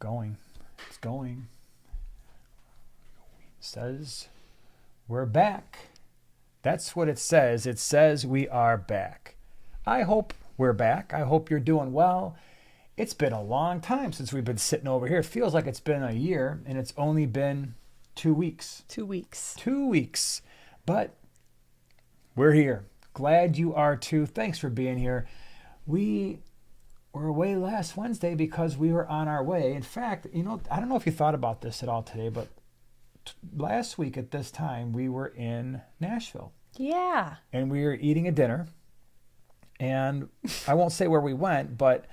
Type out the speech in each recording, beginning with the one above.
going. It's going. It says we're back. That's what it says. It says we are back. I hope we're back. I hope you're doing well. It's been a long time since we've been sitting over here. It feels like it's been a year, and it's only been 2 weeks. 2 weeks. 2 weeks. But we're here. Glad you are too. Thanks for being here. We were away last Wednesday because we were on our way. In fact, I don't know if you thought about this at all today, but last week at this time, we were in Nashville. Yeah. And we were eating a dinner. And I won't say where we went, but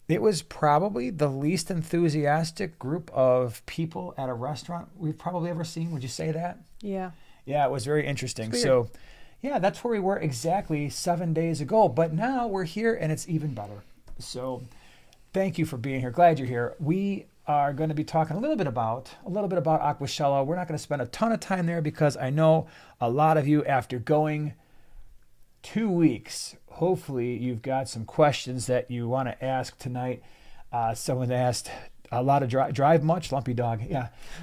it was probably the least enthusiastic group of people at a restaurant we've probably ever seen. Would you say that? Yeah. Yeah, it was very interesting. So, yeah, that's where we were exactly 7 days ago. But now we're here, and it's even better. So thank you for being here. Glad you're here. We are going to be talking a little bit about Aquashella. We're not going to spend a ton of time there because I know a lot of you, after going 2 weeks, hopefully you've got some questions that you want to ask tonight. Someone asked a lot of drive much, Lumpy Dog.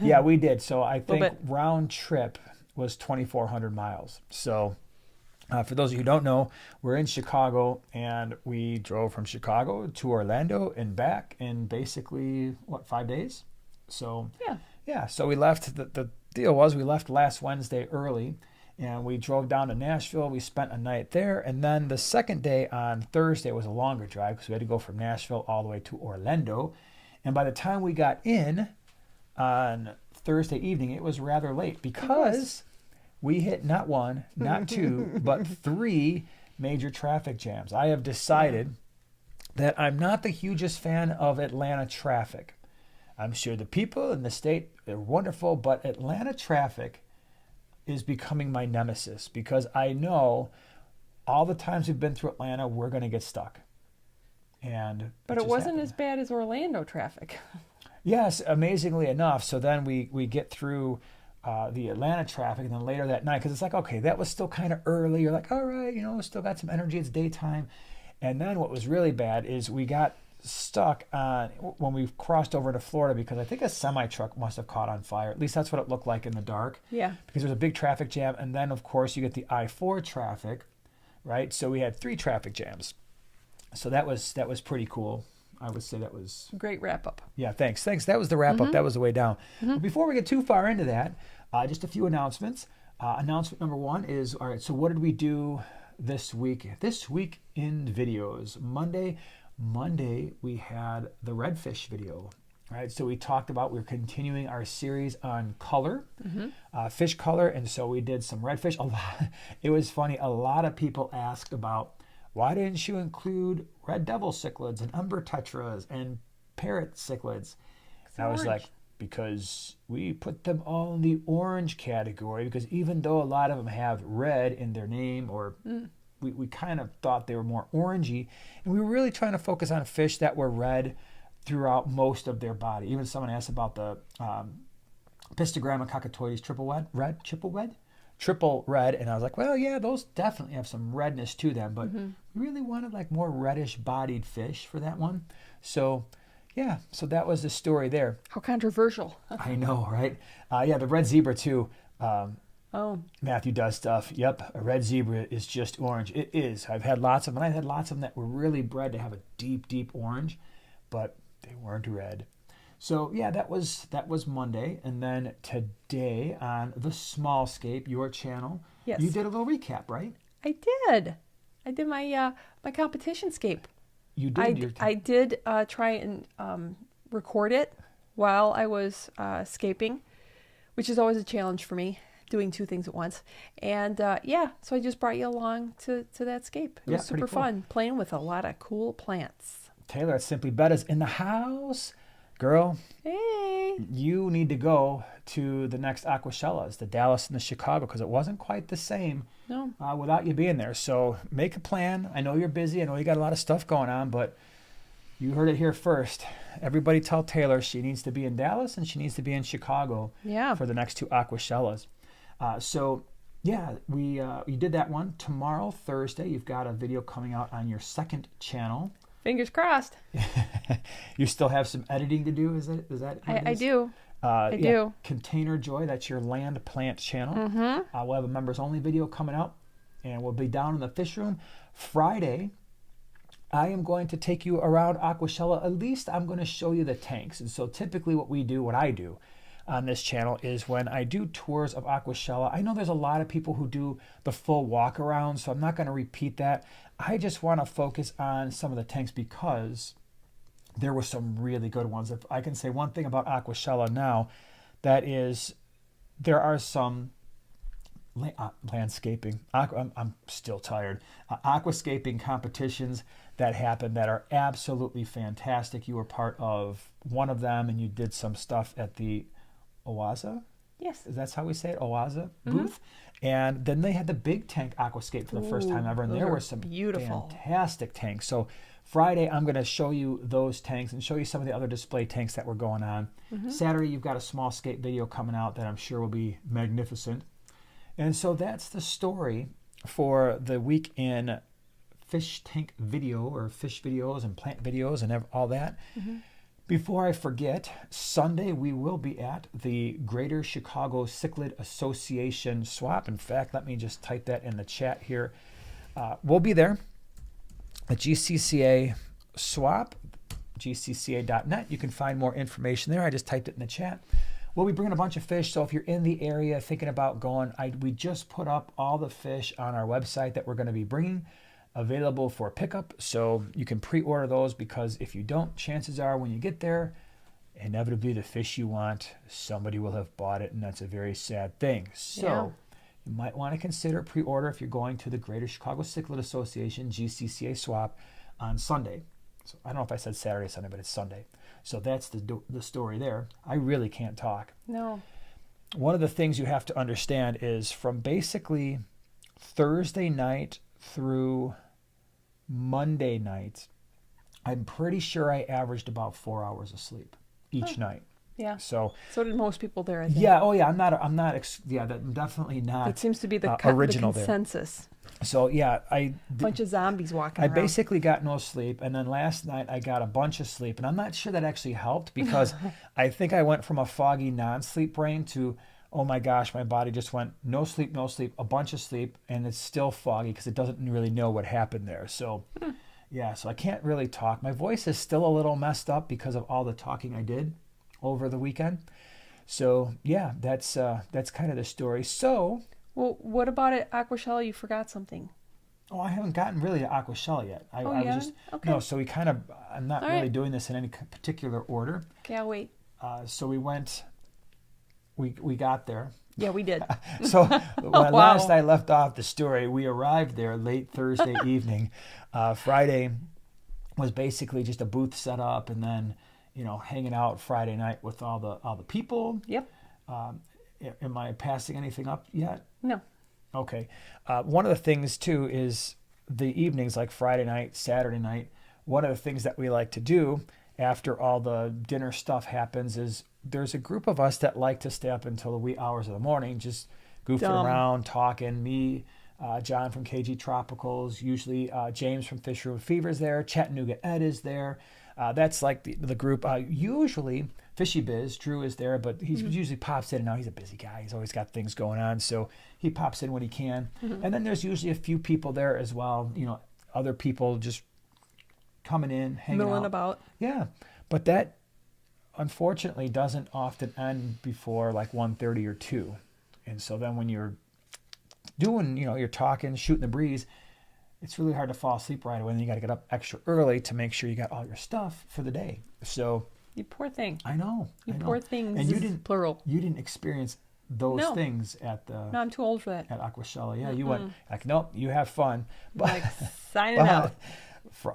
Yeah, we did. So I think round trip was 2,400 miles. So for those of you who don't know, we're in Chicago, and we drove from Chicago to Orlando and back in basically, 5 days? So yeah. So we left, the deal was we left last Wednesday early, and we drove down to Nashville. We spent a night there, and then the second day on Thursday was a longer drive because we had to go from Nashville all the way to Orlando. And by the time we got in on Thursday evening, it was rather late because we hit not one, not two, but 3 major traffic jams. I have decided that I'm not the hugest fan of Atlanta traffic. I'm sure the people in the state are wonderful, but Atlanta traffic is becoming my nemesis because I know all the times we've been through Atlanta, we're going to get stuck. But it wasn't as bad as Orlando traffic. Yes, amazingly enough. So then we get through the Atlanta traffic, and then later that night, because it's like, okay, that was still kind of early. You're like, all right, still got some energy. It's daytime. And then what was really bad is we got stuck on when we crossed over to Florida because I think a semi-truck must have caught on fire. At least that's what it looked like in the dark. Yeah. Because there's a big traffic jam. And then, of course, you get the I-4 traffic, right? So we had 3 traffic jams. So that was pretty cool. I would say that was great wrap up. Yeah, thanks. That was the wrap up. That was the way down. But before we get too far into that, just a few announcements. Announcement number 1 is, all right, so what did we do this week? This week in videos. Monday we had the redfish video, right? So we talked about, we're continuing our series on color, fish color, and so we did some redfish. It was funny, a lot of people asked about, why didn't you include red devil cichlids and umber tetras and parrot cichlids? And I was like, because we put them all in the orange category, because even though a lot of them have red in their name, or we kind of thought they were more orangey, and we were really trying to focus on fish that were red throughout most of their body. Even someone asked about the Pistogramma cockatoides triple red, and I was like, well, yeah, those definitely have some redness to them, but we really wanted like more reddish bodied fish for that one. So yeah, so that was the story there. How controversial. I know, right? Yeah, the red zebra too. Matthew does stuff. Yep, a red zebra is just orange. It is. I've had lots of them, and I had lots of them that were really bred to have a deep, deep orange, but they weren't red. So yeah, that was Monday, and then today on the Small Scape, your channel, you did a little recap, right? I did. I did my my competition scape. You did. I did try and record it while I was scaping, which is always a challenge for me, doing 2 things at once. And so I just brought you along to that scape. It was super fun, playing with a lot of cool plants. Taylor at Simply Betta's in the house. Girl, hey, you need to go to the next Aquashellas, the Dallas and the Chicago, because it wasn't quite the same without you being there. So make a plan. I know you're busy. I know you got a lot of stuff going on, but you heard it here first. Everybody tell Taylor she needs to be in Dallas and she needs to be in Chicago for the next 2 Aquashellas. You did that one. Tomorrow, Thursday, you've got a video coming out on your second channel. Fingers crossed. You still have some editing to do, is that what it I is? do. I do. Container Joy, that's your land plant channel. We'll have a members only video coming out, and we'll be down in the fish room. Friday, I am going to take you around Aquashella. At least I'm going to show you the tanks. And so typically what I do on this channel is when I do tours of Aquashella, I know there's a lot of people who do the full walk around, so I'm not going to repeat that. I just want to focus on some of the tanks because there were some really good ones. If I can say one thing about Aquashella now, that is there are some landscaping. I'm still tired. Aquascaping competitions that happen that are absolutely fantastic. You were part of one of them, and you did some stuff at the Oaza. Yes, That's how we say it, Oaza booth. And then they had the big tank Aquascape for the first time ever, and there were some beautiful, fantastic tanks. So Friday, I'm going to show you those tanks and show you some of the other display tanks that were going on. Saturday, you've got a small scape video coming out that I'm sure will be magnificent. And so that's the story for the week in fish tank video, or fish videos and plant videos and all that. Before I forget, Sunday we will be at the Greater Chicago Cichlid Association swap. In fact, let me just type that in the chat here. We'll be there. The GCCA swap, gcca.net. You can find more information there. I just typed it in the chat. We'll be bringing a bunch of fish, so if you're in the area thinking about going, we just put up all the fish on our website that we're going to be bringing, available for pickup, so you can pre-order those, because if you don't, chances are when you get there, inevitably the fish you want, somebody will have bought it, and that's a very sad thing. So you might want to consider pre-order if you're going to the Greater Chicago Cichlid Association GCCA swap on Sunday. So I don't know if I said Saturday, Sunday, but it's Sunday. So that's the story there. I really can't talk. No. One of the things you have to understand is from basically Thursday night through Monday night, I'm pretty sure I averaged about 4 hours of sleep each night. Yeah. So did most people there, I think. Yeah. Oh, yeah. I'm definitely not. It seems to be the original the consensus. There. So yeah, Bunch of zombies walking around. I basically got no sleep, and then last night I got a bunch of sleep, and I'm not sure that actually helped, because I think I went from a foggy non-sleep brain to, oh my gosh, my body just went no sleep, a bunch of sleep, and it's still foggy because it doesn't really know what happened there. So yeah, so I can't really talk. My voice is still a little messed up because of all the talking I did over the weekend. So yeah, that's kind of the story. So, well, what about at Aquashella? You forgot something. Oh, I haven't gotten really to Aquashella yet. I was just okay. No. So I'm not all really right. doing this in any particular order. Okay, I'll wait. So we went. We got there. Yeah, we did. So when last I left off the story, we arrived there late Thursday evening. Friday was basically just a booth set up, and then hanging out Friday night with all the people. Yep. Am I passing anything up yet? No. Okay. One of the things too is the evenings, like Friday night, Saturday night. One of the things that we like to do after all the dinner stuff happens is there's a group of us that like to stay up until the wee hours of the morning, just goofing around, talking. Me, John from KG Tropicals, usually James from Fish Room Fever's there, Chattanooga Ed is there. That's like the group. Usually Fishy Biz, Drew is there, but he usually pops in and out. He's a busy guy. He's always got things going on, so he pops in when he can. And then there's usually a few people there as well, other people just coming in, hanging Milling out. about. Yeah, but that unfortunately doesn't often end before like 1:30 or 2. And so then when you're doing, you're talking, shooting the breeze, it's really hard to fall asleep right away. And you got to get up extra early to make sure you got all your stuff for the day. So you poor thing. I know. Poor things. And you didn't, plural. You didn't experience those things at the. No, I'm too old for that. At Aquashella. Yeah, you went like, nope, you have fun. But, like signing out.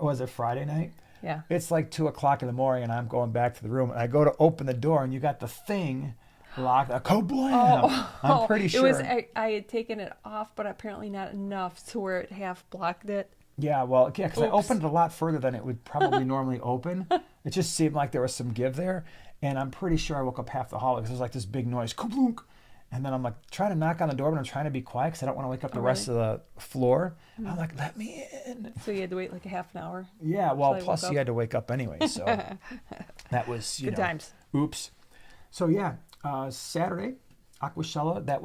Was it Friday night? Yeah. It's like 2:00 in the morning, and I'm going back to the room, and I go to open the door, and you got the thing locked. Kablam! I'm pretty sure. It was. I had taken it off, but apparently not enough to where it half blocked it. Yeah, well, yeah, because I opened it a lot further than it would probably normally open. It just seemed like there was some give there, and I'm pretty sure I woke up half the hall because there was like this big noise, kablunk, And then I'm like trying to knock on the door, but I'm trying to be quiet because I don't want to wake up the rest of the floor. Mm-hmm. I'm like, let me in. So you had to wait like a half an hour? Yeah, well, plus you had to wake up anyway. So that was, Good times. Oops. So yeah, Saturday, Aquashella, that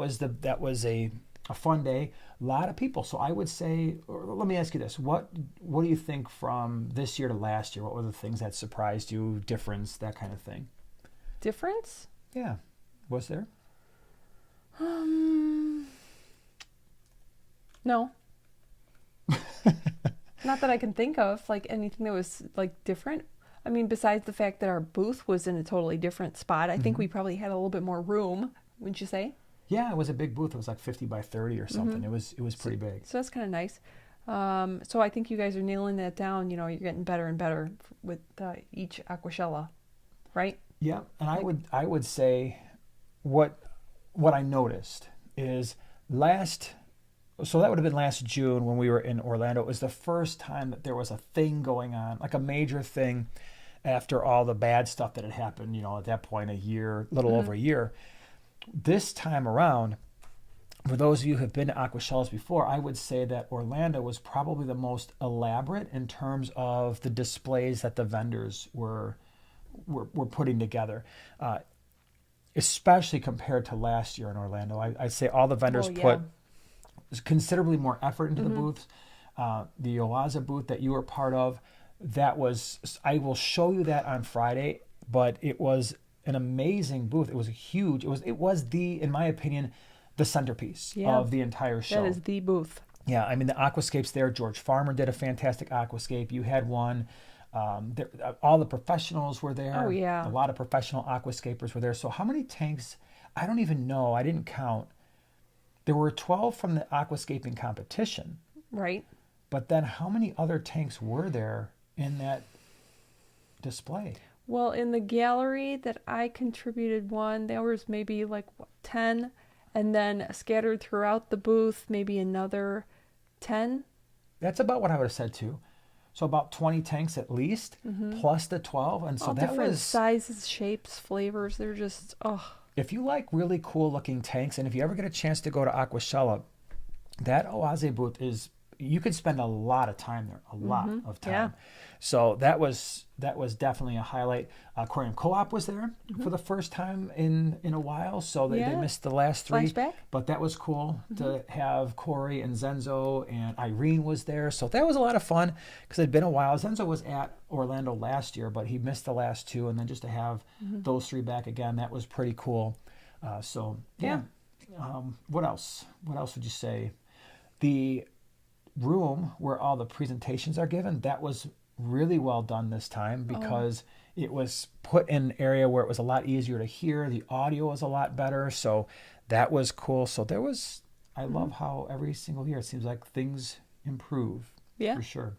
was a fun day. A lot of people. So I would say, or let me ask you this. What do you think from this year to last year? What were the things that surprised you, difference, that kind of thing? Difference? Yeah. Was there? No. Not that I can think of, like anything that was like different. I mean, besides the fact that our booth was in a totally different spot, I think we probably had a little bit more room, wouldn't you say? Yeah, it was a big booth. It was like 50 by 30 or something. It was pretty big. So that's kind of nice. So I think you guys are nailing that down. You know, you're getting better and better with each Aquashella, right? Yeah, and I would say what I noticed is so that would have been last June when we were in Orlando. It was the first time that there was a thing going on, like a major thing after all the bad stuff that had happened, at that point, little over a year. This time around, for those of you who have been to Aquashellas before, I would say that Orlando was probably the most elaborate in terms of the displays that the vendors were putting together. Especially compared to last year in Orlando. I'd say all the vendors put considerably more effort into the booths. The Oaza booth that you were part of, I will show you that on Friday, but it was an amazing booth. It was huge. It was in my opinion, the centerpiece of the entire show. That is the booth. Yeah, I mean the Aquascapes there. George Farmer did a fantastic Aquascape. You had one. All the professionals were there. Oh, yeah. A lot of professional aquascapers were there. So how many tanks? I don't even know. I didn't count. There were 12 from the aquascaping competition. Right. But then how many other tanks were there in that display? Well, in the gallery that I contributed one, there was maybe 10, and then scattered throughout the booth, maybe another 10. That's about what I would have said too. So about 20 tanks at least, plus the 12. And so all that different was sizes, shapes, flavors. They're just, If you like really cool looking tanks, and if you ever get a chance to go to Aquashella, that Oaze booth you could spend a lot of time there, a lot of time. Yeah. So that was definitely a highlight. Aquarium Co-op was there for the first time in a while, so they missed the last three. Flashback. But that was cool to have Cory and Zenzo and Irene was there. So that was a lot of fun because it had been a while. Zenzo was at Orlando last year, but he missed the last two, and then just to have those three back again, that was pretty cool. What else? What else would you say? The room where all the presentations are given, that was really well done this time because it was put in an area where it was a lot easier to hear. The audio was a lot better, so that was cool. So I love how every single year it seems like things improve. Yeah, for sure.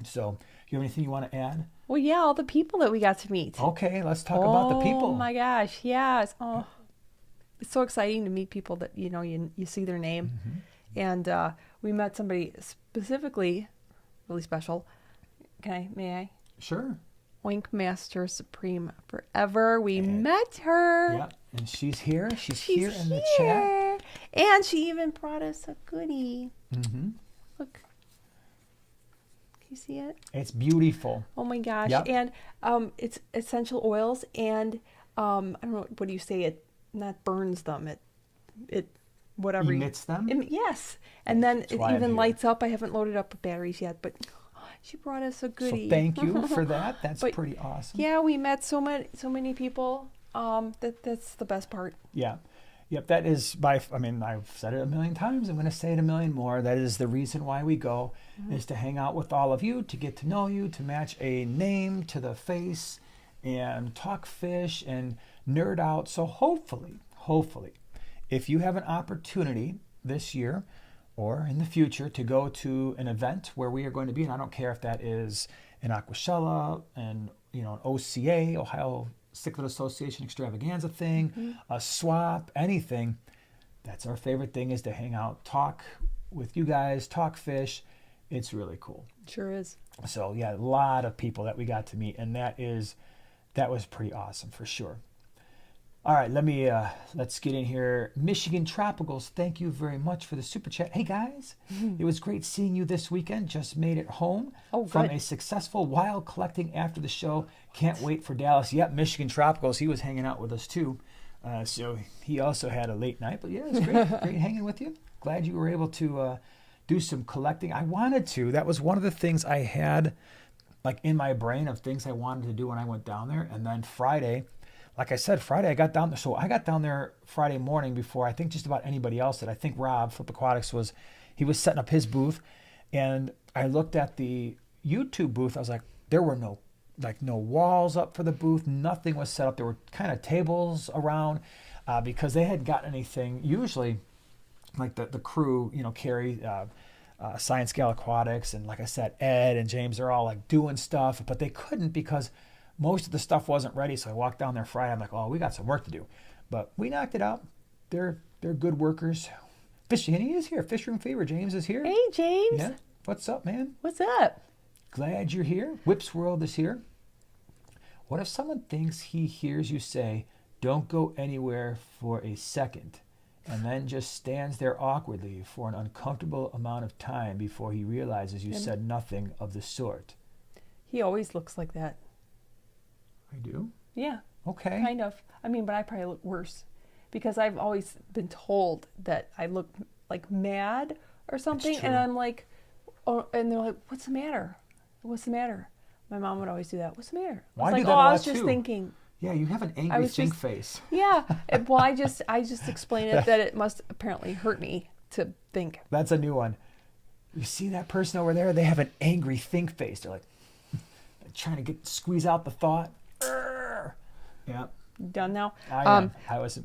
So you have anything you want to add? Well, yeah, all the people that we got to meet. Okay, let's talk about the people. Oh my gosh, yes. It's so exciting to meet people that you see their name. And we met somebody specifically really special. May I? Sure. Oink Master Supreme Forever. We met her. Yeah, and she's here. She's here in the chat. And she even brought us a goodie. Look. Can you see it? It's beautiful. Oh my gosh. Yep. And it's essential oils and I don't know, what do you say? It not burns them. It whatever. Emits them? Yes. And then it even lights up. I haven't loaded up with batteries yet, but she brought us a goodie. So thank you for that. That's pretty awesome. Yeah, we met so many people. That's the best part. Yeah. Yep, that is I've said it a million times. I'm going to say it a million more. That is the reason why we go, is to hang out with all of you, to get to know you, to match a name to the face, and talk fish and nerd out. So hopefully, if you have an opportunity this year or in the future to go to an event where we are going to be, and I don't care if that is an Aquashella and an OCA, Ohio Cichlid Association extravaganza thing, a swap, anything. That's our favorite thing, is to hang out, talk with you guys, talk fish. It's really cool. Sure is. So yeah, a lot of people that we got to meet, and that was pretty awesome for sure. All right, let's get in here. Michigan Tropicals, thank you very much for the super chat. Hey guys, it was great seeing you this weekend. Just made it home from a successful wild collecting after the show. Can't wait for Dallas. Yep, Michigan Tropicals. He was hanging out with us too. So he also had a late night, but yeah, it was great, great hanging with you. Glad you were able to do some collecting. I wanted to. That was one of the things I had like in my brain of things I wanted to do when I went down there. And then Friday, like I said, Friday I got down there. So I got down there Friday morning before I think just about anybody else did. I think Rob, Flip Aquatics, was setting up his booth. And I looked at the YouTube booth. I was like, there were no walls up for the booth. Nothing was set up. There were kind of tables around because they hadn't got anything. Usually, like the crew, Carrie, Science Scale Aquatics, and like I said, Ed and James, they're all like doing stuff, but they couldn't because most of the stuff wasn't ready. So I walked down there Friday. I'm like, oh, we got some work to do. But we knocked it out. They're good workers. Fishing, he is here. Fish Room Fever. James is here. Hey, James. Yeah. What's up, man? What's up? Glad you're here. Whips World is here. What if someone thinks he hears you say, don't go anywhere for a second, and then just stands there awkwardly for an uncomfortable amount of time before he realizes you said nothing of the sort? He always looks like that. I do? Yeah. Okay. Kind of. I mean, but I probably look worse because I've always been told that I look like mad or something. And I'm like, oh, and they're like, what's the matter? What's the matter? My mom would always do that. What's the matter? Well, I was do like, that oh, a I lot was just too. thinking. Yeah, you have an angry think face. Yeah. Well, I just explain it that it must apparently hurt me to think. That's a new one. You see that person over there? They have an angry think face. They're like trying to squeeze out the thought. Yeah. Done now? I'm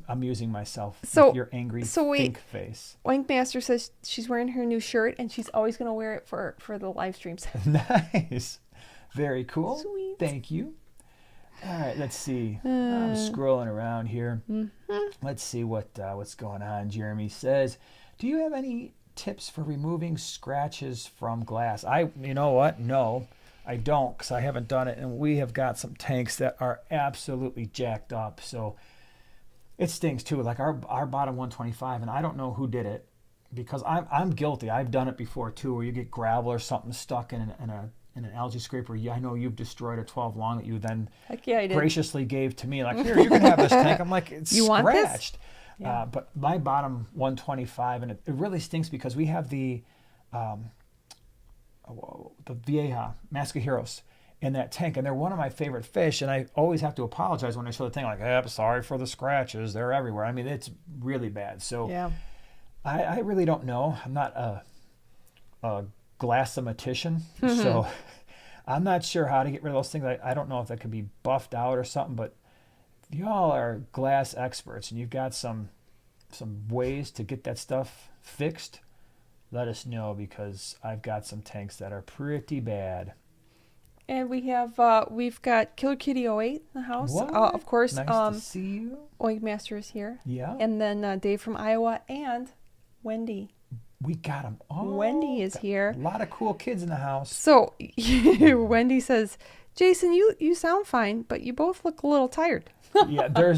amusing myself with your angry think face. Wankmaster says she's wearing her new shirt and she's always going to wear it for the live streams. Nice. Very cool. Sweet. Thank you. All right, let's see. I'm scrolling around here. Let's see what's going on. Jeremy says, do you have any tips for removing scratches from glass? You know what? No, I don't, because I haven't done it, and we have got some tanks that are absolutely jacked up. So it stings too. Like our bottom 125, and I don't know who did it, because I'm guilty. I've done it before too, where you get gravel or something stuck in an algae scraper. Yeah, I know you've destroyed a 12 long that you then graciously gave to me. Like, here, you can have this tank. I'm like, it's scratched. Want this? Yeah. But my bottom 125, and it really stinks because we have the Vieja Mascajeros in that tank, and they're one of my favorite fish, and I always have to apologize when I show the tank, like, I'm sorry for the scratches. They're everywhere. I mean, it's really bad. So yeah. I really don't know. I'm not a glassomatician, so I'm not sure how to get rid of those things. I don't know if that could be buffed out or something, but y'all are glass experts and you've got some ways to get that stuff fixed. Let us know, because I've got some tanks that are pretty bad. And we've got Killer Kitty 08 in the house. Of course, nice to see you. Oinkmaster is here. Yeah. And then Dave from Iowa and Wendy. We got them all. Wendy is here. A lot of cool kids in the house. So Wendy says, Jason, you sound fine, but you both look a little tired. Yeah, there's...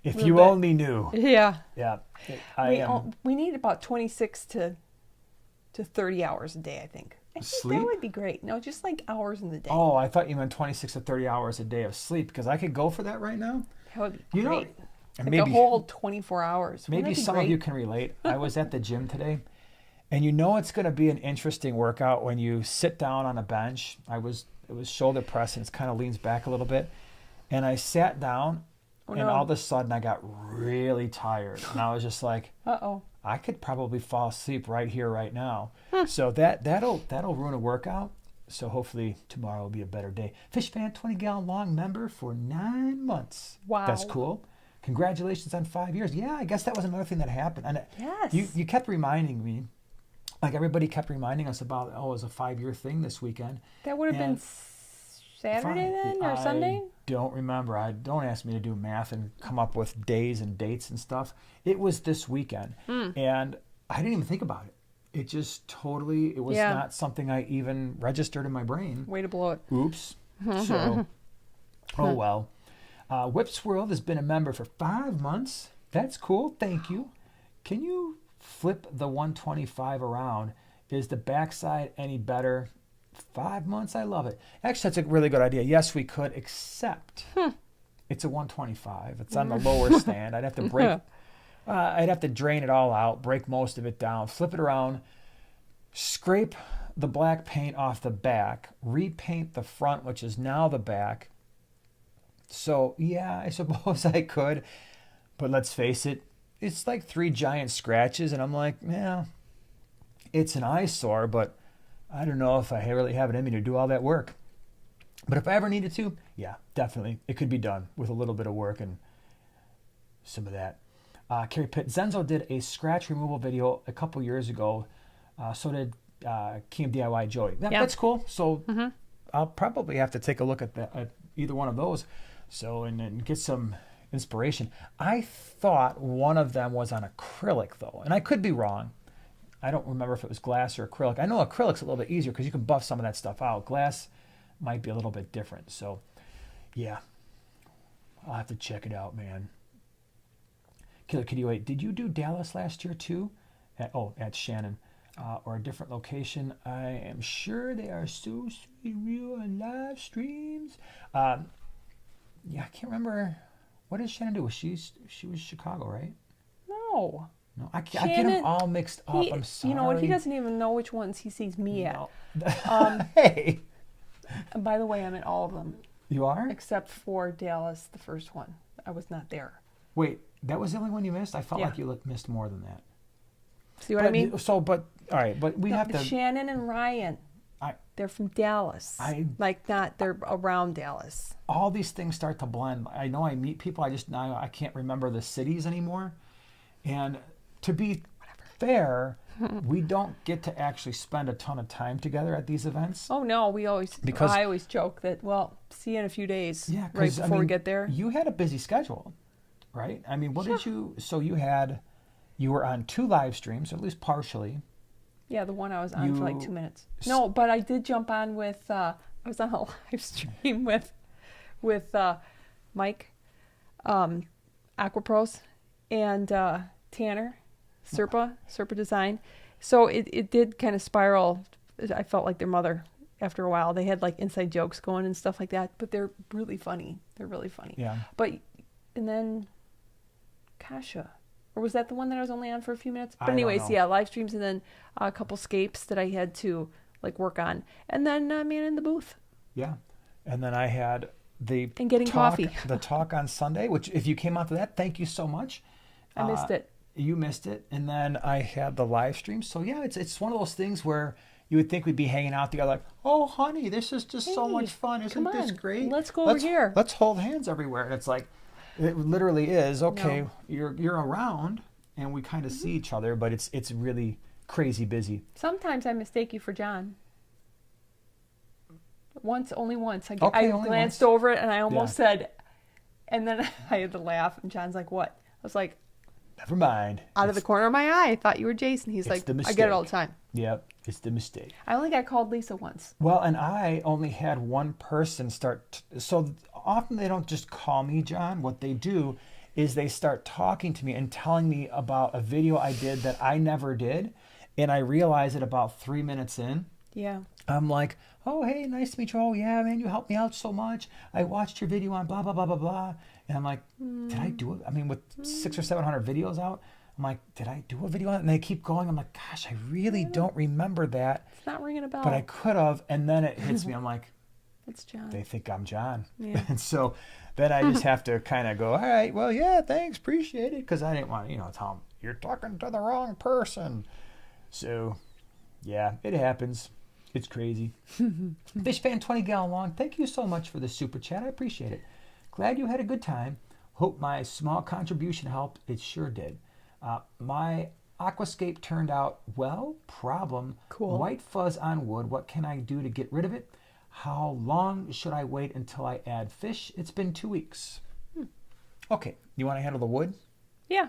If you only knew. Yeah. Yeah. We need about 26 to 30 hours a day, I think. Sleep? That would be great. No, just like hours in the day. Oh, I thought you meant 26 to 30 hours a day of sleep, because I could go for that right now. That would be great. Like maybe a whole 24 hours. Maybe some of you can relate. I was at the gym today, and it's going to be an interesting workout when you sit down on a bench. It was shoulder press, and it kind of leans back a little bit. And I sat down, all of a sudden I got really tired. And I was just like, uh-oh. I could probably fall asleep right here, right now. So that'll ruin a workout. So hopefully tomorrow will be a better day. Fish Fan 20-gallon long member for 9 months. Wow. That's cool. Congratulations on 5 years. Yeah, I guess that was another thing that happened. And yes. You kept reminding me, like everybody kept reminding us about, it was a 5-year thing this weekend. That would have been Saturday then, or Sunday? I don't remember. Don't ask me to do math and come up with days and dates and stuff. It was this weekend. And I didn't even think about it. It just totally, it was not something I even registered in my brain. Way to blow it. Oops. So, oh well. Whips World has been a member for 5 months. That's cool. Thank you. Can you flip the 125 around? Is the backside any better? 5 months. I love it. Actually, that's a really good idea. Yes, we could, except it's a 125. It's on the lower stand. I'd have to break. I'd have to drain it all out, break most of it down, flip it around, scrape the black paint off the back, repaint the front, which is now the back. So, yeah, I suppose I could. But let's face it, it's like 3 giant scratches, and I'm like, yeah, it's an eyesore, but I don't know if I really have it in me to do all that work. But if I ever needed to, yeah, definitely, it could be done with a little bit of work and some of that. Carrie Pitt, Zenzo did a scratch removal video a couple years ago. So did King of DIY Joey. That's cool. So I'll probably have to take a look at either one of those. So and get some inspiration. I thought one of them was on acrylic though, and I could be wrong. I don't remember if it was glass or acrylic. I know acrylic's a little bit easier because you can buff some of that stuff out. Glass might be a little bit different. So yeah, I'll have to check it out, man. Killer Kitty, wait, did you do Dallas last year too? At Shannon. Or a different location? I am sure they are so sweet, real, and live streams. Yeah, I can't remember. What did Shannon do? She was Chicago, right? No. No, I get them all mixed up. I'm sorry. You know what? He doesn't even know which ones he sees me at. Hey. And by the way, I'm at all of them. You are? Except for Dallas, the first one. I was not there. Wait, that was the only one you missed? I felt like you missed more than that. See what I mean? So, all right, but we have to. Shannon and Ryan. They're from Dallas. They're around Dallas. All these things start to blend. I know I meet people. I can't remember the cities anymore. And to be fair, we don't get to actually spend a ton of time together at these events. Oh no, I always joke that, well, see you in a few days. Yeah, right before we get there. You had a busy schedule, right? I mean, you were on 2 live streams, at least partially. Yeah, the one I was on for like 2 minutes. No, but I did jump on with, I was on a live stream with Mike, Aquapros, and Tanner, Serpa Design. So it did kind of spiral. I felt like their mother after a while. They had like inside jokes going and stuff like that, but they're really funny. Yeah. And then Kasha. Or was that the one that I was only on for a few minutes? But anyways, yeah, live streams and then a couple scapes that I had to like work on. And then man in the booth. Yeah. And then I had coffee. The talk on Sunday, which if you came out to that, thank you so much. I missed it. You missed it. And then I had the live stream. So yeah, it's one of those things where you would think we'd be hanging out together like, oh honey, this is just so much fun. Isn't this great? Let's go over here. Let's hold hands everywhere. And it's like, it literally is, okay, no. You're around and we kind of see each other, but it's really crazy busy. Sometimes I mistake you for John. Only once. I glanced over it and I almost said, and then I had to laugh and John's like, what? I was like, never mind. Out of the corner of my eye, I thought you were Jason. He's like, I get it all the time. Yep, it's the mistake. I only got called Lisa once. Well, and I only had one person start. So often they don't just call me John. What they do is they start talking to me and telling me about a video I did that I never did. And I realize it about 3 minutes in. Yeah. I'm like, oh, hey, nice to meet you. Oh, yeah, man, you helped me out so much. I watched your video on blah, blah, blah, blah, blah. And I'm like, did I do it? I mean, with 600 or 700 videos out, I'm like, did I do a video on it? And they keep going. I'm like, gosh, I really don't remember that. It's not ringing a bell. But I could have. And then it hits me. I'm like, it's John. They think I'm John. Yeah. And so then I just have to kind of go, all right, well, yeah, thanks, appreciate it. Because I didn't want to, tell them, you're talking to the wrong person. So, yeah, it happens. It's crazy. Fish Fan 20 gallon long, thank you so much for the super chat. I appreciate it. Glad you had a good time. Hope my small contribution helped. It sure did. My Aquascape turned out well. Problem. Cool. White fuzz on wood. What can I do to get rid of it? How long should I wait until I add fish? It's been 2 weeks. Okay. You want to handle the wood? Yeah.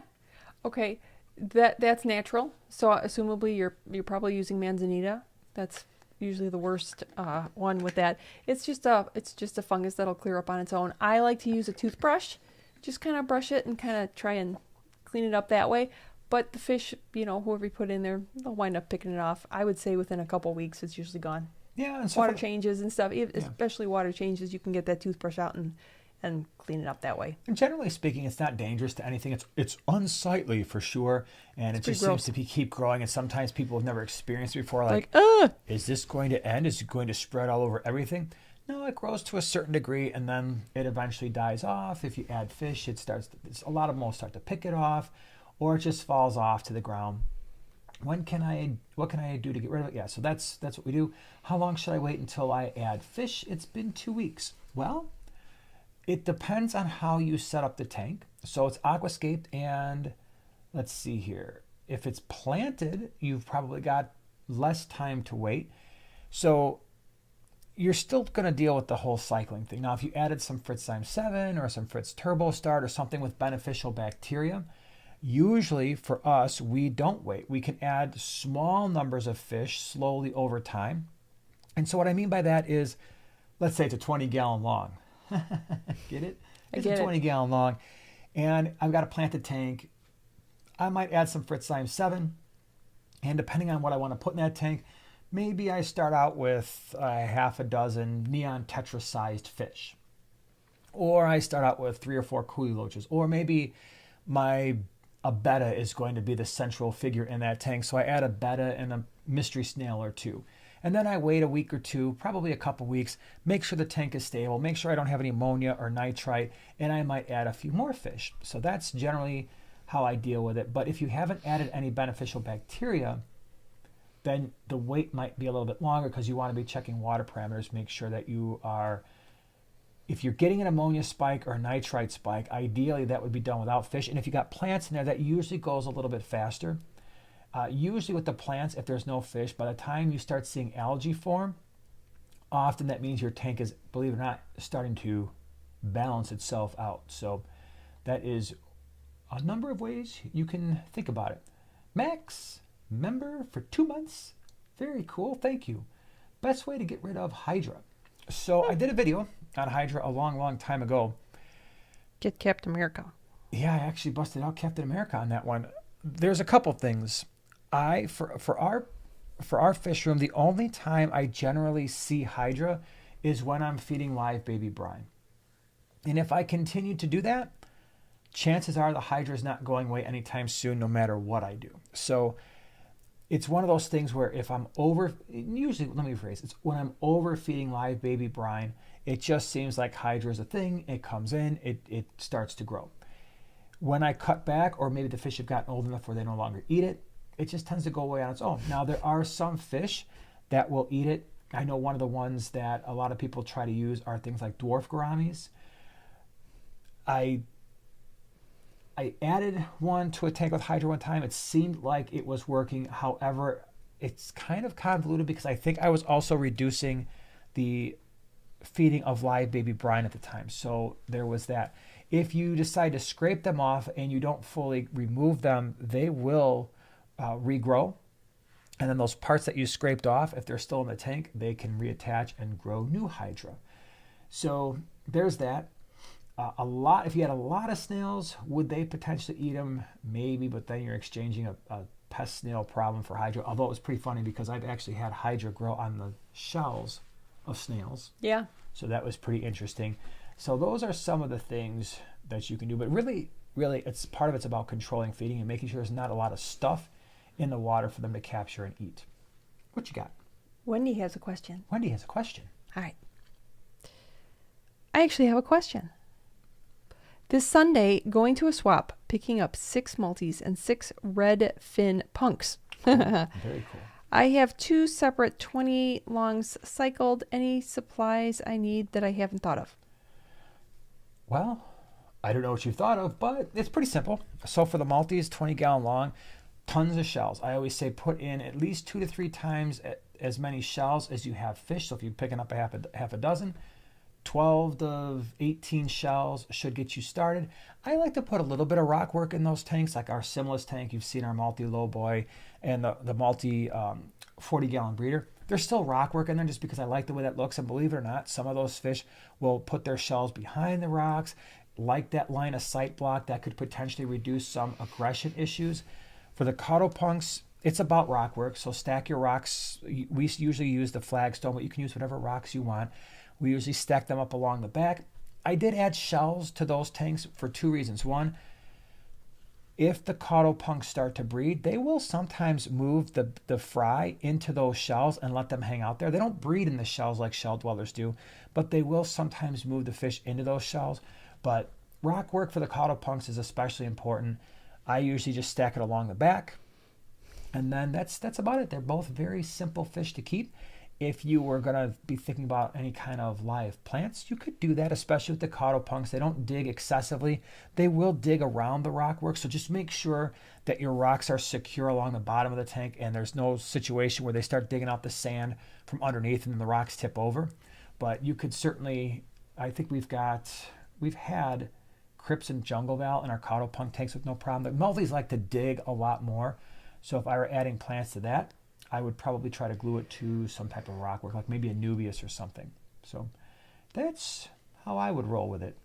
Okay. That's natural. So assumably you're probably using manzanita. That's usually the worst one with that. It's just a fungus that'll clear up on its own. I like to use a toothbrush, just kind of brush it and kind of try and clean it up that way. But the fish, whoever you put in there, they'll wind up picking it off. I would say within a couple weeks, it's usually gone. Yeah, and so water changes and stuff, especially water changes, you can get that toothbrush out and clean it up that way. And generally speaking, it's not dangerous to anything. It's unsightly for sure, and it just seems to keep growing. And sometimes people have never experienced it before, like, is this going to end? Is it going to spread all over everything? No, it grows to a certain degree, and then it eventually dies off. If you add fish, a lot of them will start to pick it off, or it just falls off to the ground. What can I do to get rid of it? Yeah, so that's what we do. How long should I wait until I add fish? It's been 2 weeks. Well, it depends on how you set up the tank. So it's aquascaped, and let's see here. If it's planted, you've probably got less time to wait. So you're still going to deal with the whole cycling thing. Now, if you added some Fritzzyme 7 or some Fritz Turbo Start or something with beneficial bacteria, usually for us, we don't wait. We can add small numbers of fish slowly over time. And so what I mean by that is, let's say it's a 20-gallon long. Get it? It's a 20-gallon long. And I've got a planted tank. I might add some Fritzzyme 7. And depending on what I want to put in that tank, maybe I start out with half a dozen neon tetra-sized fish. Or I start out with 3 or 4 coolie loaches. Or maybe a Betta is going to be the central figure in that tank. So I add a Betta and a mystery snail or 2. And then I wait a week or 2, probably a couple weeks, make sure the tank is stable, make sure I don't have any ammonia or nitrite, and I might add a few more fish. So that's generally how I deal with it. But if you haven't added any beneficial bacteria, then the wait might be a little bit longer because you want to be checking water parameters, make sure that if you're getting an ammonia spike or a nitrite spike, ideally that would be done without fish. And if you got plants in there, that usually goes a little bit faster. Usually with the plants, if there's no fish, by the time you start seeing algae form, often that means your tank is, believe it or not, starting to balance itself out. So that is a number of ways you can think about it. Max, member for 2 months. Very cool. Thank you. Best way to get rid of Hydra. So I did a video on Hydra a long time ago. Get Captain America. Yeah, I actually busted out Captain America on that one. There's a couple things. For our fish room, the only time I generally see Hydra is when I'm feeding live baby brine. And if I continue to do that, chances are the Hydra is not going away anytime soon, no matter what I do. So it's one of those things where if I'm usually, let me rephrase, it's when I'm overfeeding live baby brine, it just seems like Hydra is a thing. It comes in, it starts to grow. When I cut back, or maybe the fish have gotten old enough where they no longer eat it, it just tends to go away on its own. Now, there are some fish that will eat it. I know one of the ones that a lot of people try to use are things like dwarf gouramis. I added one to a tank with Hydra one time. It seemed like it was working. However, it's kind of convoluted because I think I was also reducing the feeding of live baby brine at the time. So there was that. If you decide to scrape them off and you don't fully remove them, they will regrow. And then those parts that you scraped off, if they're still in the tank, they can reattach and grow new Hydra. So there's that. If you had a lot of snails, would they potentially eat them? Maybe, but then you're exchanging a pest snail problem for Hydra. Although it was pretty funny because I've actually had Hydra grow on the shells of snails. Yeah. So that was pretty interesting. So those are some of the things that you can do. But really, it's part of it's about controlling feeding and making sure there's not a lot of stuff in the water for them to capture and eat. What you got? Wendy has a question. Wendy has a question. All right. I actually have a question. This Sunday, going to a swap, picking up 6 multis and 6 red fin punks. Very cool. I have 2 separate 20 longs cycled. Any supplies I need that I haven't thought of? Well, I don't know what you've thought of, but it's pretty simple. So for the multis, 20-gallon long, tons of shells. I always say put in at least 2 to 3 times as many shells as you have fish. So if you're picking up half a dozen, 12 to 18 shells should get you started. I like to put a little bit of rock work in those tanks, like our Simless tank. You've seen our multi low boy and the multi 40-gallon breeder. There's still rock work in there just because I like the way that looks. And believe it or not, some of those fish will put their shells behind the rocks, like that line of sight block that could potentially reduce some aggression issues. For the caudopunks, it's about rock work. So stack your rocks. We usually use the flagstone, but you can use whatever rocks you want. We usually stack them up along the back. I did add shells to those tanks for 2 reasons. One, if the caudopunks start to breed, they will sometimes move the fry into those shells and let them hang out there. They don't breed in the shells like shell dwellers do, but they will sometimes move the fish into those shells. But rock work for the caudopunks is especially important. I usually just stack it along the back, and then that's about it. They're both very simple fish to keep. If you were going to be thinking about any kind of live plants, you could do that, especially with the caudopunks. They don't dig excessively. They will dig around the rock work, so just make sure that your rocks are secure along the bottom of the tank and there's no situation where they start digging out the sand from underneath and then the rocks tip over. But you could certainly, I think we've had Crips and Jungle Val in our caudopunk tanks with no problem. The multis like to dig a lot more, so if I were adding plants to that, I would probably try to glue it to some type of rock work, like maybe a Nubius or something. So that's how I would roll with it.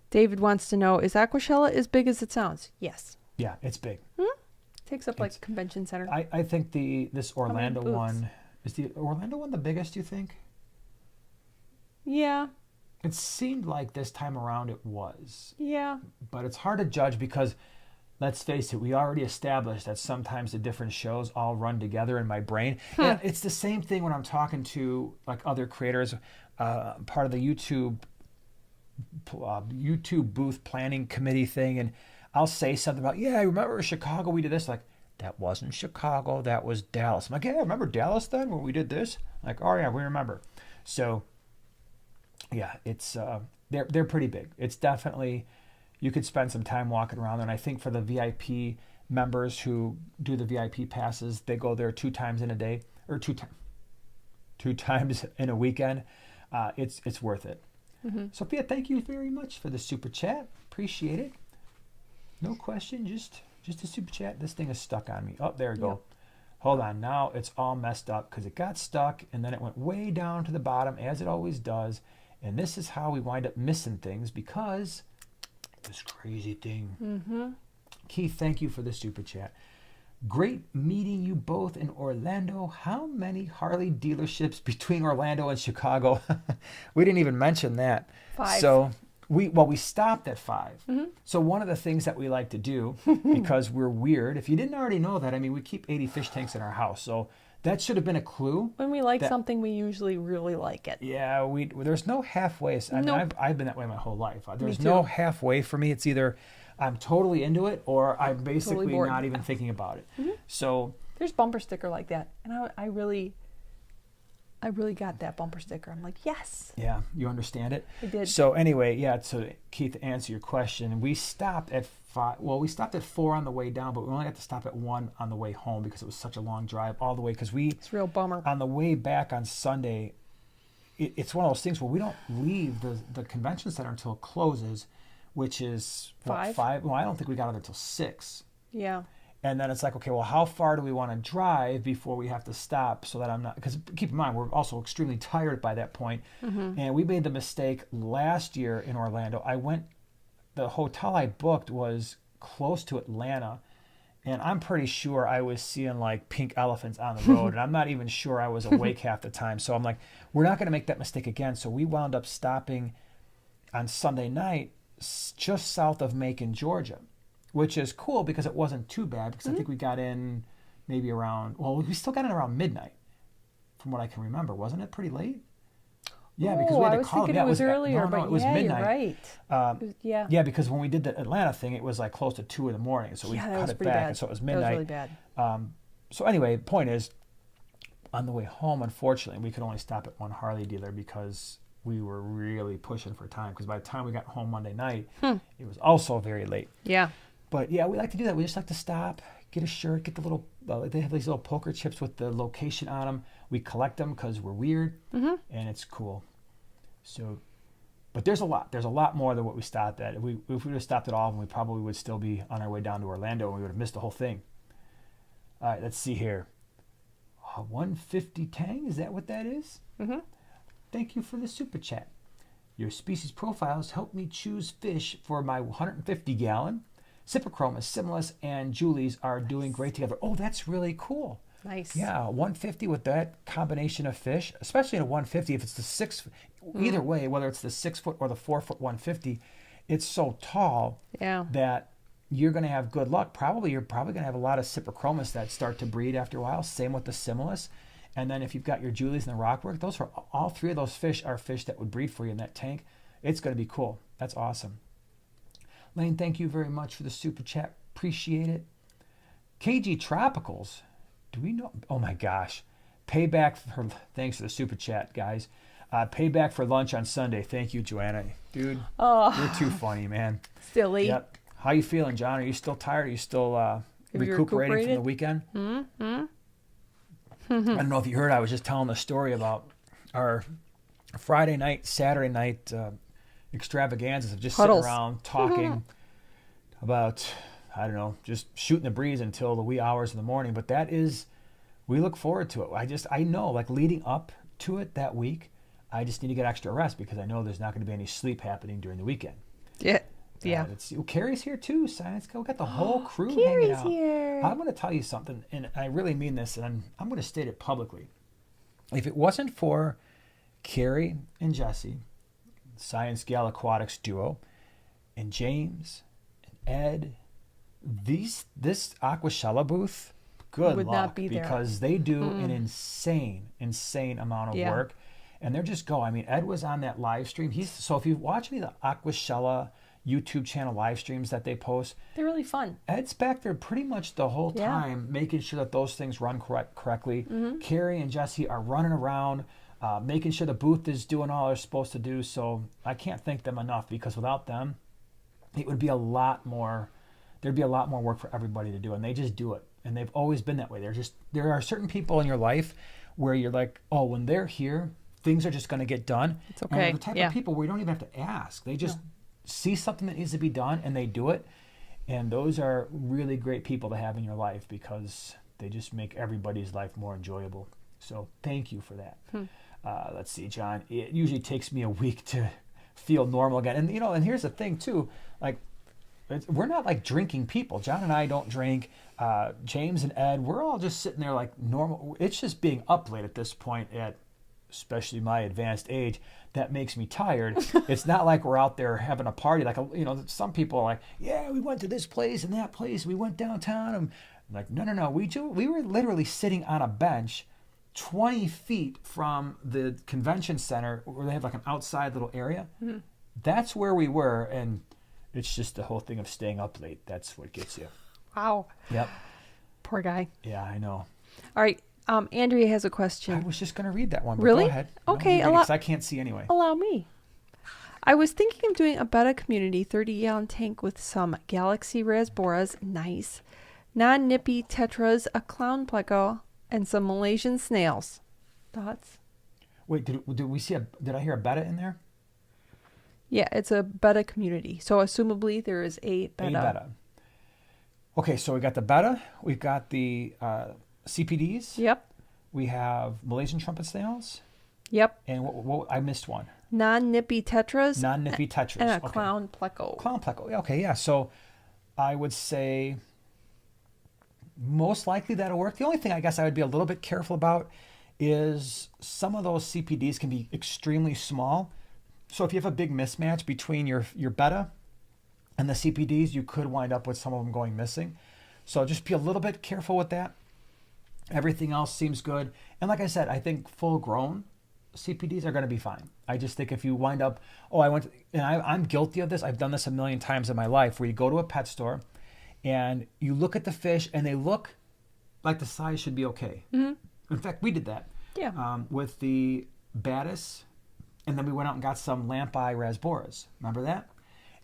David wants to know, is Aquashella as big as it sounds? Yes. Yeah, it's big. Takes up like a convention center. I think this Orlando one, is the Orlando one the biggest, you think? Yeah. It seemed like this time around it was. Yeah. But it's hard to judge because, let's face it, we already established that sometimes the different shows all run together in my brain. And it's the same thing when I'm talking to like other creators, part of the YouTube booth planning committee thing, and I'll say something about, yeah, I remember Chicago, we did this. Like, that wasn't Chicago, that was Dallas. I'm like, yeah, remember Dallas then when we did this? Like, oh yeah, we remember. So yeah, it's they're pretty big. It's definitely, you could spend some time walking around there. And I think for the VIP members who do the VIP passes, they go there 2 times in a day, or two times in a weekend. It's worth it. Mm-hmm. Sophia, thank you very much for the super chat. Appreciate it. No question, just a super chat. This thing is stuck on me. Oh, there we go. Yep. Hold on, now it's all messed up because it got stuck and then it went way down to the bottom, as it always does. And this is how we wind up missing things, because this crazy thing. Mm-hmm. Keith, thank you for the super chat. Great meeting you both in Orlando. How many Harley dealerships between Orlando and Chicago? We didn't even mention that. 5. So we stopped at 5. Mm-hmm. So one of the things that we like to do, because we're weird, if you didn't already know that, I mean, we keep 80 fish tanks in our house. So that should have been a clue. When we like something, we usually really like it. Yeah, there's no halfway. I mean, I've been that way my whole life. There's no halfway for me. It's either I'm totally into it or I'm basically totally not even thinking about it. Mm-hmm. So there's bumper sticker like that, and I really got that bumper sticker. I'm like, yes. Yeah, you understand it? I did. So anyway, yeah, so Keith, to answer your question, we stopped at 5. Well, we stopped at 4 on the way down, but we only had to stop at 1 on the way home because it was such a long drive all the way. Because it's a real bummer. On the way back on Sunday, it's one of those things where we don't leave the convention center until it closes, which is 5? Well, I don't think we got out there until 6. Yeah. And then it's like, okay, well, how far do we want to drive before we have to stop so that I'm not, because keep in mind, we're also extremely tired by that point. Mm-hmm. And we made the mistake last year in Orlando. The hotel I booked was close to Atlanta, and I'm pretty sure I was seeing like pink elephants on the road, and I'm not even sure I was awake half the time. So I'm like, we're not going to make that mistake again. So we wound up stopping on Sunday night just south of Macon, Georgia, which is cool because it wasn't too bad, because I think we got in maybe around, well, we still got in around midnight from what I can remember. Wasn't it pretty late? Yeah, because we had to call it. It was earlier, but it was midnight. You're right. Yeah, because when we did the Atlanta thing, it was like close to 2 a.m. So we cut it back, and so it was midnight. That was really bad. So anyway, the point is, on the way home, unfortunately, we could only stop at one Harley dealer because we were really pushing for time. Because by the time we got home Monday night, it was also very late. Yeah. But yeah, we like to do that. We just like to stop, get a shirt, get the little, they have these little poker chips with the location on them. We collect them because we're weird, and it's cool. So, but there's a lot more than what we stopped at. If we would have stopped at all, we probably would still be on our way down to Orlando, and we would have missed the whole thing. All right, let's see here. 150 Tang, is that what that is? Mm-hmm. Thank you for the super chat. Your species profiles help me choose fish for my 150-gallon. Cyprichromis, Similis, and Julie's are doing great together. Oh, that's really cool. Nice. Yeah, 150 with that combination of fish, especially in a 150, if it's the 6, either way, whether it's the 6 foot or the 4 foot 150, it's so tall that you're going to have good luck. You're probably going to have a lot of Cyprichromis that start to breed after a while. Same with the Similis. And then if you've got your Julies and the Rockwork, those are all 3 of those fish are fish that would breed for you in that tank. It's going to be cool. That's awesome. Lane, thank you very much for the super chat. Appreciate it. KG Tropicals. Do we know? Oh my gosh. Payback for, thanks for the super chat, guys. Payback for lunch on Sunday. Thank you, Joanna. Dude, you're too funny, man. Silly. Yep. How you feeling, John? Are you still tired? Are you still recuperating from the weekend? Mm-hmm. I don't know if you heard, I was just telling the story about our Friday night, Saturday night extravaganzas of just Huddles. sitting around talking about, I don't know, just shooting the breeze until the wee hours in the morning. But that is, we look forward to it. I know, like leading up to it that week, I just need to get extra rest because I know there's not going to be any sleep happening during the weekend. Yeah. Yeah. Carrie's here too, Science. We got the whole crew hanging Carrie's out. here. I'm going to tell you something, and I really mean this, and I'm going to state it publicly. If it wasn't for Carrie and Jesse, Science Gal Aquatics duo, and James and Ed, this Aquashella booth, good would luck, not be there. because they do an insane amount of work, and they're just go. I mean, Ed was on that live stream. So if you watch any of the Aquashella YouTube channel live streams that they post, they're really fun. Ed's back there pretty much the whole time, making sure that those things run correctly. Carrie and Jesse are running around, making sure the booth is doing all they're supposed to do. So I can't thank them enough, because without them, it would be a lot more. There'd be a lot more work for everybody to do, and they just do it. And they've always been that way. There are certain people in your life where you're like, oh, when they're here, things are just going to get done. It's okay. And they're the type of people where you don't even have to ask. They just see something that needs to be done and they do it. And those are really great people to have in your life, because they just make everybody's life more enjoyable. So thank you for that. Let's see, John. It usually takes me a week to feel normal again. And and here's the thing too, like, we're not like drinking people. John and I don't drink. James and Ed, we're all just sitting there like normal. It's just being up late at this point, at especially my advanced age, that makes me tired. It's not like we're out there having a party. Like, some people are like, yeah, we went to this place and that place. We went downtown. I'm like, no. We were literally sitting on a bench 20 feet from the convention center, where they have like an outside little area. That's where we were. And it's just the whole thing of staying up late. That's what gets you. Wow. Yep. Poor guy. Yeah, I know. All right. Andrea has a question. I was just going to read that one. But Really? Go ahead. Okay. Because I can't see anyway. Allow me. I was thinking of doing a Betta community 30-gallon tank with some Galaxy rasboras, nice, non-nippy tetras, a clown pleco, and some Malaysian snails. Thoughts? Wait, did we see did I hear a Betta in there? Yeah, it's a Betta community. So assumably there is a Betta. A Betta. Okay, so we got the Betta. We've got the CPDs. Yep. We have Malaysian trumpet snails. Yep. And what I missed one. Non-nippy tetras. Non-nippy tetras. And a clown pleco. Clown pleco. Okay, yeah. So I would say most likely that'll work. The only thing I guess I would be a little bit careful about is some of those CPDs can be extremely small. So if you have a big mismatch between your Betta and the CPDs, you could wind up with some of them going missing. So just be a little bit careful with that. Everything else seems good. And like I said, I think full-grown CPDs are going to be fine. I just think if you wind up, I'm guilty of this. I've done this a million times in my life, where you go to a pet store and you look at the fish and they look like the size should be okay. In fact, we did that with the Battis, and then we went out and got some lamp-eye rasboras. Remember that?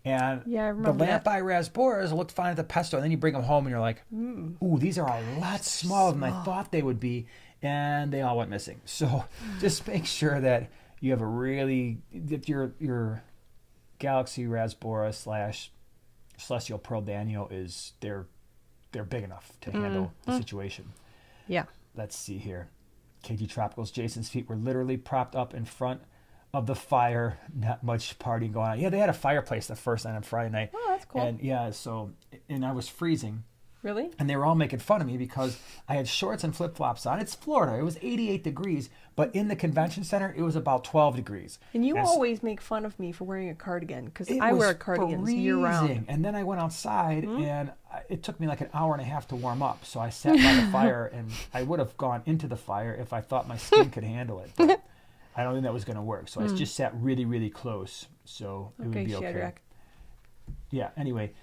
And I remember the lamp-eye rasboras looked fine at the pet store, and then you bring them home and you're like, ooh, these are a lot smaller than I thought they would be, and they all went missing. So just make sure that you have that your Galaxy rasbora / Celestial Pearl Danio they're big enough to handle the situation. Yeah. Let's see here. KG Tropicals, Jason's feet were literally propped up in front of the fire. Not much partying going on. Yeah, they had a fireplace the first night on Friday night. Oh, that's cool. And yeah, and I was freezing. Really? And they were all making fun of me because I had shorts and flip-flops on. It's Florida. It was 88 degrees, but in the convention center, it was about 12 degrees. And you always make fun of me for wearing a cardigan because I wear cardigans year-round. And then I went outside, and it took me like an hour and a half to warm up. So I sat by the fire, and I would have gone into the fire if I thought my skin could handle it. But I don't think that was going to work. So I just sat really, really close. So it would be okay. Shadrach. Yeah, anyway.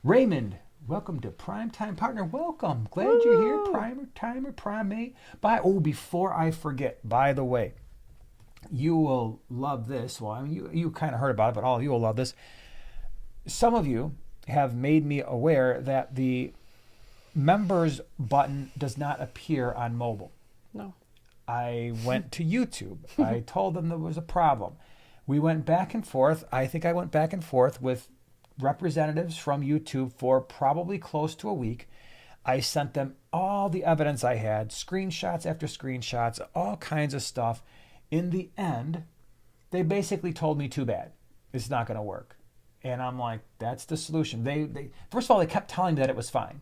Raymond. Welcome to Primetime Partner. Welcome. Glad you're here. Primer, timer, primate. Before I forget, by the way, you will love this. Well, I mean, you kind of heard about it, but all of you will love this. Some of you have made me aware that the members button does not appear on mobile. No. I went to YouTube. I told them there was a problem. We went back and forth. I think I went back and forth with representatives from YouTube for probably close to a week. I sent them all the evidence I had, screenshots after screenshots, all kinds of stuff. In the end, they basically told me too bad. It's not going to work. And I'm like, that's the solution. They first of all, they kept telling me that it was fine.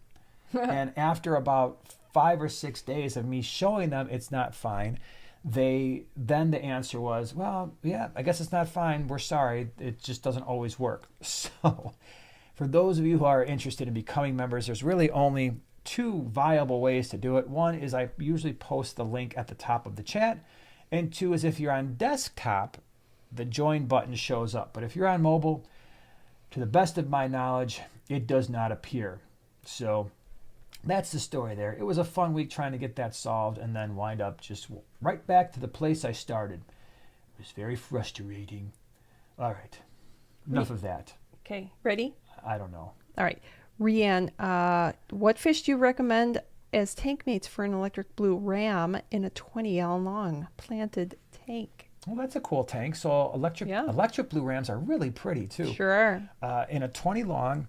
And after about 5 or 6 days of me showing them it's not fine, the answer was, well, yeah, I guess it's not fine. We're sorry. It just doesn't always work. So for those of you who are interested in becoming members, there's really only 2 viable ways to do it. One is I usually post the link at the top of the chat. And 2 is if you're on desktop, the join button shows up. But if you're on mobile, to the best of my knowledge, it does not appear. So that's the story there. It was a fun week trying to get that solved and then wind up just right back to the place I started. It was very frustrating. All right. Enough of that. Okay. Ready? I don't know. All right. Rianne, what fish do you recommend as tank mates for an electric blue ram in a 20L long planted tank? Well, that's a cool tank. So electric blue rams are really pretty too. Sure. In a 20 long,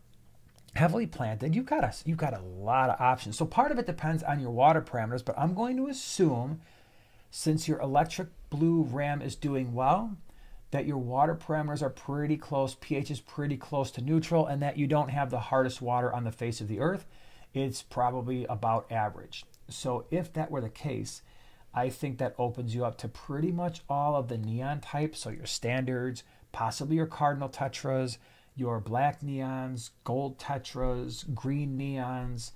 heavily planted, you've got a lot of options. So part of it depends on your water parameters, but I'm going to assume since your electric blue ram is doing well, that your water parameters are pretty close, pH is pretty close to neutral, and that you don't have the hardest water on the face of the earth. It's probably about average. So if that were the case, I think that opens you up to pretty much all of the neon types. So your standards, possibly your cardinal tetras, your black neons, gold tetras, green neons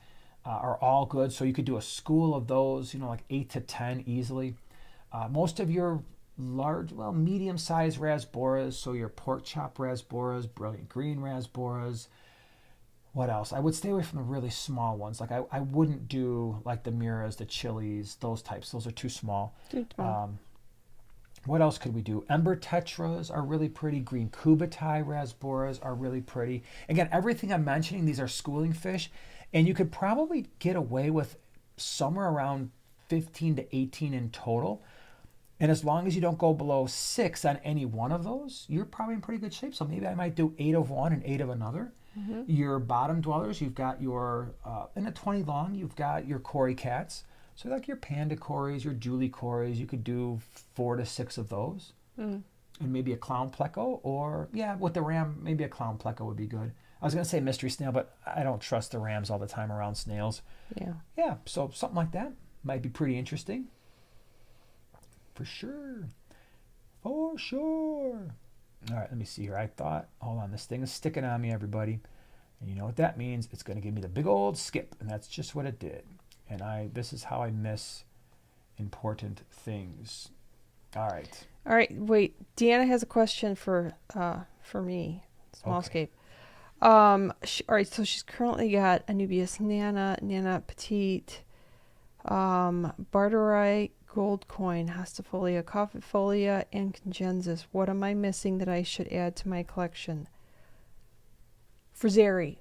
are all good. So you could do a school of those, like 8 to 10 easily. Most of your medium-sized rasboras, so your pork chop rasboras, brilliant green rasboras. What else? I would stay away from the really small ones. Like I wouldn't do like the Miras, the Chilies, those types. Those are too small. What else could we do? Ember tetras are really pretty. Green kubatai rasboras are really pretty. Again, everything I'm mentioning, these are schooling fish, and you could probably get away with somewhere around 15 to 18 in total. And as long as you don't go below 6 on any one of those, you're probably in pretty good shape. So maybe I might do 8 of one and 8 of another. Mm-hmm. Your bottom dwellers, you've got your, in a 20 long, you've got your cory cats. So like your panda cories, your Julie cories, you could do 4 to 6 of those. And maybe a clown pleco, or with the ram, maybe a clown pleco would be good. I was going to say mystery snail, but I don't trust the rams all the time around snails. Yeah, so something like that might be pretty interesting. For sure. All right, let me see here. Hold on, this thing is sticking on me, everybody. And you know what that means? It's going to give me the big old skip, and that's just what it did. And this is how I miss important things. All right, wait. Deanna has a question for me, Smallscape. All right, so she's currently got Anubias Nana Petite, Barterite, Gold Coin, Hostifolia, Coffifolia, and Congensis. What am I missing that I should add to my collection? Frizeri.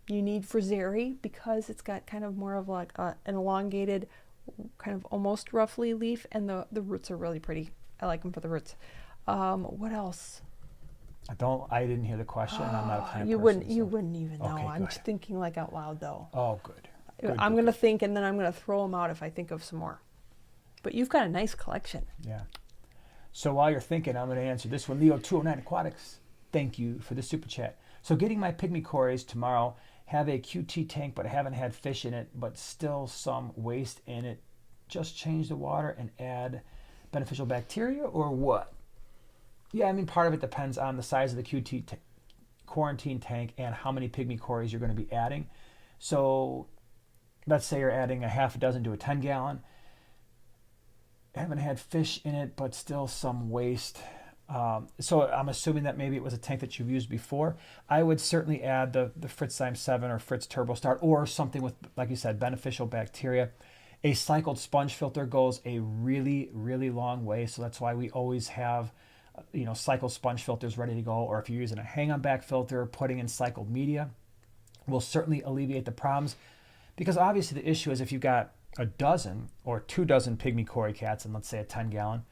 You need Frizeri because it's got kind of more of like an elongated, kind of almost roughly leaf, and the roots are really pretty. I like them for the roots. What else? I didn't hear the question. I'm not a plant you person. You wouldn't even know. Okay, I'm thinking like out loud though. Oh, good. I'm going to think, and then I'm going to throw them out if I think of some more. But you've got a nice collection. Yeah. So while you're thinking, I'm going to answer this one. Leo209 Aquatics, thank you for the super chat. So getting my Pygmy cories tomorrow, have a QT tank, but I haven't had fish in it, but still some waste in it. Just change the water and add beneficial bacteria or what? Yeah, I mean, part of it depends on the size of the QT quarantine tank and how many Pygmy cories you're going to be adding. So let's say you're adding a half a dozen to a 10 gallon. Haven't had fish in it, but still some waste. So I'm assuming that maybe it was a tank that you've used before. I would certainly add the Fritzheim 7 or Fritz Turbo Start or something with, like you said, beneficial bacteria. A cycled sponge filter goes a really, really long way. So that's why we always have, cycled sponge filters ready to go. Or if you're using a hang-on back filter, putting in cycled media will certainly alleviate the problems. Because obviously the issue is if you've got a dozen or 2 dozen Pygmy cory cats in, let's say, a 10 gallon,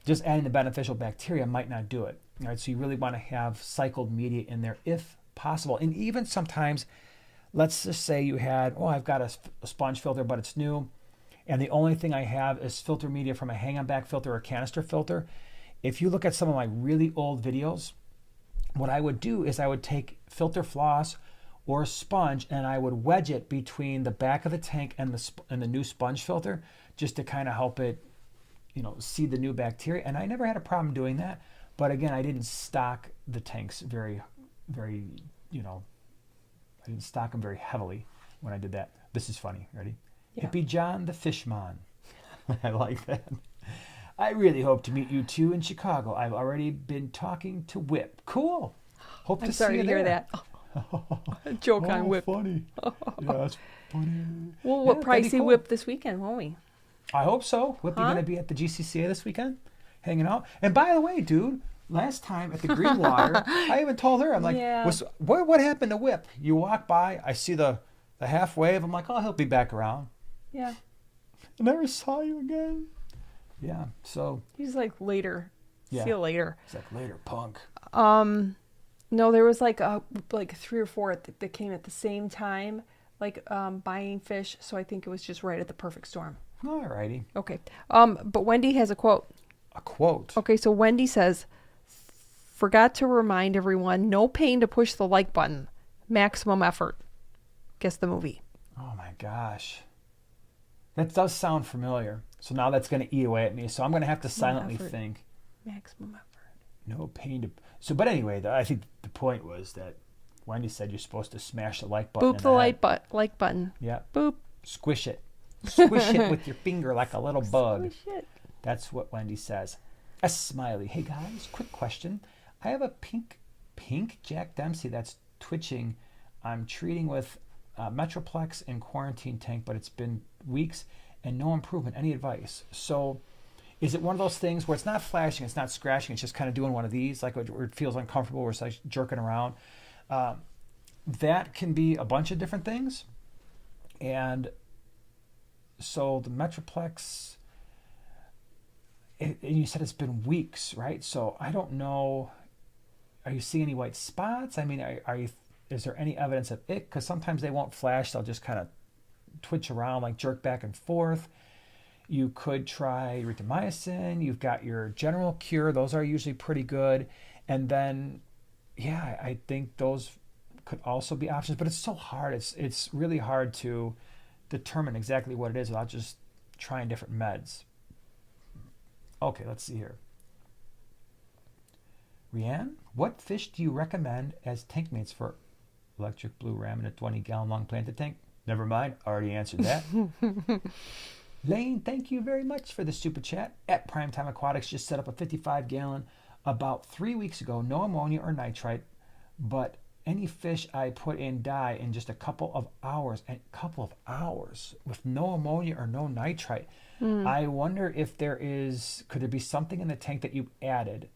just adding the beneficial bacteria might not do it. Right? So you really want to have cycled media in there if possible. And even sometimes, let's just say you had, I've got a sponge filter, but it's new. And the only thing I have is filter media from a hang-on back filter or canister filter. If you look at some of my really old videos, what I would do is I would take filter floss or a sponge and I would wedge it between the back of the tank and the new sponge filter just to kind of help it, see the new bacteria. And I never had a problem doing that. But again, I didn't stock the tanks very, very, I didn't stock them very heavily when I did that. This is funny. Ready? Yeah. Hippie John the Fishman. I like that. I really hope to meet you two in Chicago. I've already been talking to Whip. Cool. Hope to see you there. I'm sorry to hear that. Joke on Whip. Funny. Yeah, that's funny. Well, we'll probably see Whip this weekend, won't we? I hope so. Whip, you going to be at the GCCA this weekend? Hanging out? And by the way, dude, last time at the Greenwater, I even told her, I'm like, what happened to Whip? You walk by, I see the half wave. I'm like, he'll be back around. Yeah. I never saw you again. Yeah, so. He's like, later. Yeah. See you later. He's like, later, punk. No, there was like 3 or 4 that came at the same time, buying fish. So I think it was just right at the perfect storm. All righty. Okay. But Wendy has a quote. A quote? Okay, so Wendy says, forgot to remind everyone, no pain to push the like button. Maximum effort. Guess the movie. Oh my gosh. That does sound familiar. So now that's going to eat away at me. So I'm going to have to silently think. Maximum effort. No pain to... So, but anyway, I think the point was that Wendy said you're supposed to smash the like button. Boop the like button. Yeah. Boop. Squish it. Squish it with your finger like a little bug. Squish it. That's what Wendy says. A smiley. Hey guys, quick question. I have a pink Jack Dempsey that's twitching. I'm treating with Metroplex and quarantine tank, but it's been weeks and no improvement. Any advice? So is it one of those things where it's not flashing, it's not scratching, it's just kind of doing one of these, like where it feels uncomfortable, where it's like jerking around? That can be a bunch of different things. And so the Metroplex, and you said it's been weeks, right? So I don't know. Are you seeing any white spots? I mean, is there any evidence of it? Because sometimes they won't flash. They'll just kind of twitch around, like jerk back and forth. You could try erythromycin. You've got your general cure. Those are usually pretty good. And then, yeah, I think those could also be options. But it's so hard. It's really hard to determine exactly what it is without just trying different meds. Okay, let's see here. Rianne, what fish do you recommend as tank mates for electric blue ram in a 20-gallon long planted tank? Never mind, already answered that. Lane, thank you very much for the super chat. At Primetime Aquatics just set up a 55-gallon about 3 weeks ago. No ammonia or nitrite, but any fish I put in die in just a couple of hours. With no ammonia or no nitrite. I wonder if could there be something in the tank that you added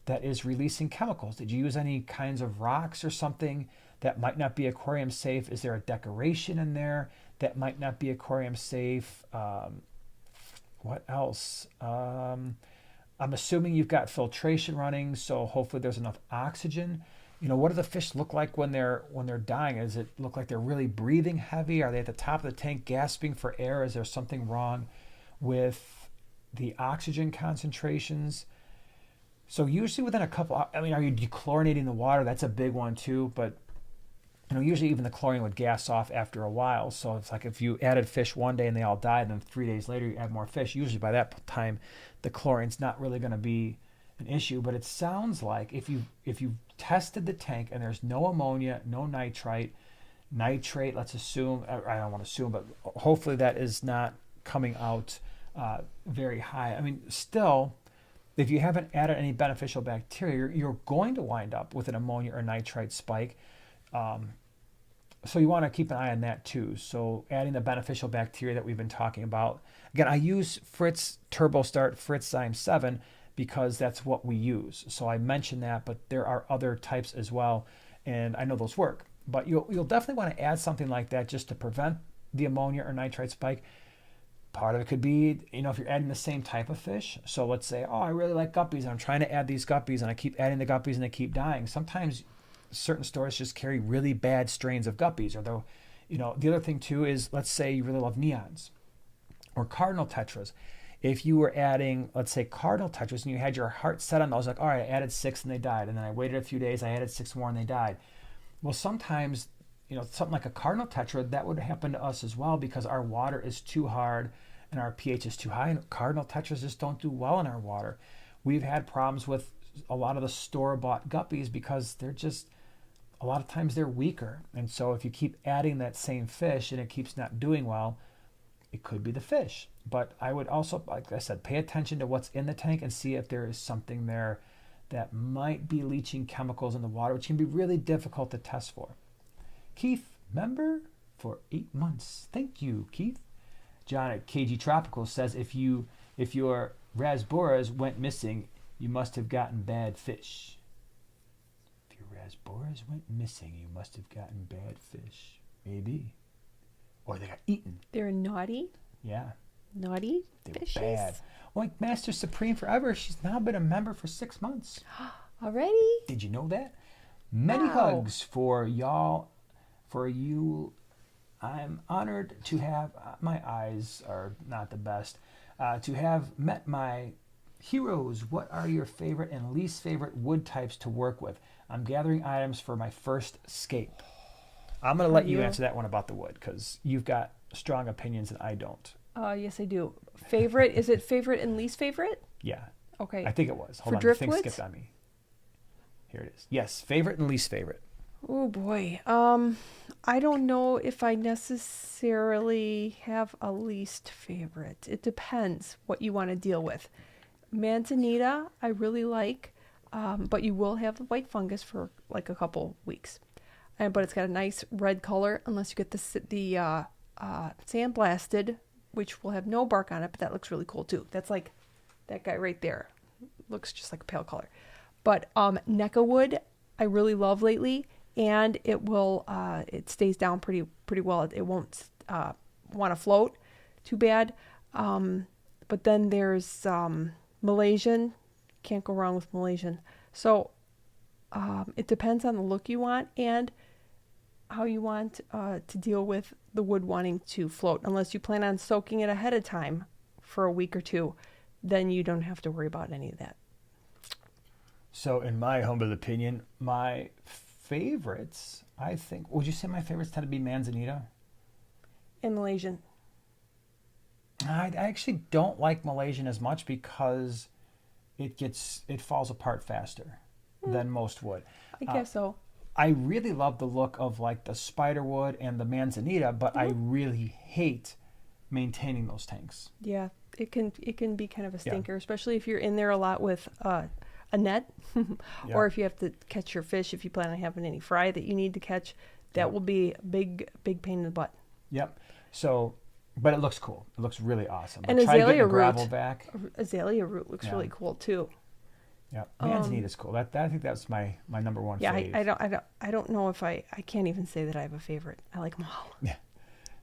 that is releasing chemicals? Did you use any kinds of rocks or something that might not be aquarium safe? Is there a decoration in there that might not be aquarium safe? What else? I'm assuming you've got filtration running, so hopefully there's enough oxygen. What do the fish look like when they're dying? Does it look like they're really breathing heavy? Are they at the top of the tank gasping for air? Is there something wrong with the oxygen concentrations. So usually within a couple, I mean, are you dechlorinating the water? That's a big one too. But usually even the chlorine would gas off after a while. So it's like if you added fish one day and they all died, and then 3 days later you add more fish. Usually by that time, the chlorine's not really going to be an issue. But it sounds like if you tested the tank and there's no ammonia, no nitrate, let's assume, I don't want to assume, but hopefully that is not coming out very high. I mean, still, if you haven't added any beneficial bacteria, you're going to wind up with an ammonia or nitrite spike. So you want to keep an eye on that too. So adding the beneficial bacteria that we've been talking about. Again, I use Fritz TurboStart Fritzzyme 7 because that's what we use. So I mentioned that, but there are other types as well, and I know those work. But you'll definitely want to add something like that just to prevent the ammonia or nitrite spike. Part of it could be, if you're adding the same type of fish. So let's say, I really like guppies, and I'm trying to add these guppies, and I keep adding the guppies, and they keep dying. Sometimes certain stores just carry really bad strains of guppies. Or the other thing too is, let's say you really love neons or cardinal tetras. If you were adding, let's say, cardinal tetras, and you had your heart set on those, like, all right, I added 6 and they died, and then I waited a few days, I added 6 more and they died. Well, sometimes, something like a cardinal tetra, that would happen to us as well because our water is too hard and our pH is too high, and cardinal tetras just don't do well in our water. We've had problems with a lot of the store-bought guppies because they're just, a lot of times they're weaker. And so if you keep adding that same fish and it keeps not doing well, it could be the fish. But I would also, like I said, pay attention to what's in the tank and see if there is something there that might be leaching chemicals in the water, which can be really difficult to test for. Keith, member for 8 months. Thank you, Keith. John at KG Tropical says, if your rasboras went missing, you must have gotten bad fish. If your rasboras went missing, you must have gotten bad fish. Maybe. Or they got eaten. They're naughty? Yeah. Naughty fishes? They were bad. Like Master Supreme Forever, she's now been a member for 6 months. Already? Did you know that? Many hugs for y'all, for you. I'm honored to have, my eyes are not the best, to have met my heroes. What are your favorite and least favorite wood types to work with? I'm gathering items for my first scape. I'm going to let you answer that one about the wood because you've got strong opinions and I don't. Yes, I do. Favorite, is it favorite and least favorite? Yeah. Okay. I think it was. Hold on, the thing skipped on me. Here it is. Yes, favorite and least favorite. Oh boy. I don't know if I necessarily have a least favorite. It depends what you want to deal with. Manzanita, I really like, but you will have the white fungus for like a couple weeks. But it's got a nice red color unless you get the sandblasted, which will have no bark on it, but that looks really cool too. That's like that guy right there. Looks just like a pale color. But NECA wood I really love lately, and it stays down pretty well. It won't want to float too bad. But then there's Malaysian. Can't go wrong with Malaysian. So it depends on the look you want and how you want to deal with the wood wanting to float. Unless you plan on soaking it ahead of time for a week or two, then you don't have to worry about any of that. So in my humble opinion, my favorites, I think, would you say my favorites tend to be Manzanita? And Malaysian. I actually don't like Malaysian as much because it falls apart faster than most wood. I guess so. I really love the look of like the spiderwood and the Manzanita, but I really hate maintaining those tanks. Yeah, it can be kind of a stinker, especially if you're in there a lot with a net, or if you have to catch your fish. If you plan on having any fry that you need to catch, that will be a big pain in the butt. Yep. So, but it looks cool. It looks really awesome. And azalea root looks really cool too. Yeah, Manzanita is cool. I think that's my number one. Yeah, fave. I don't know if I can't even say that I have a favorite. I like them all. Yeah.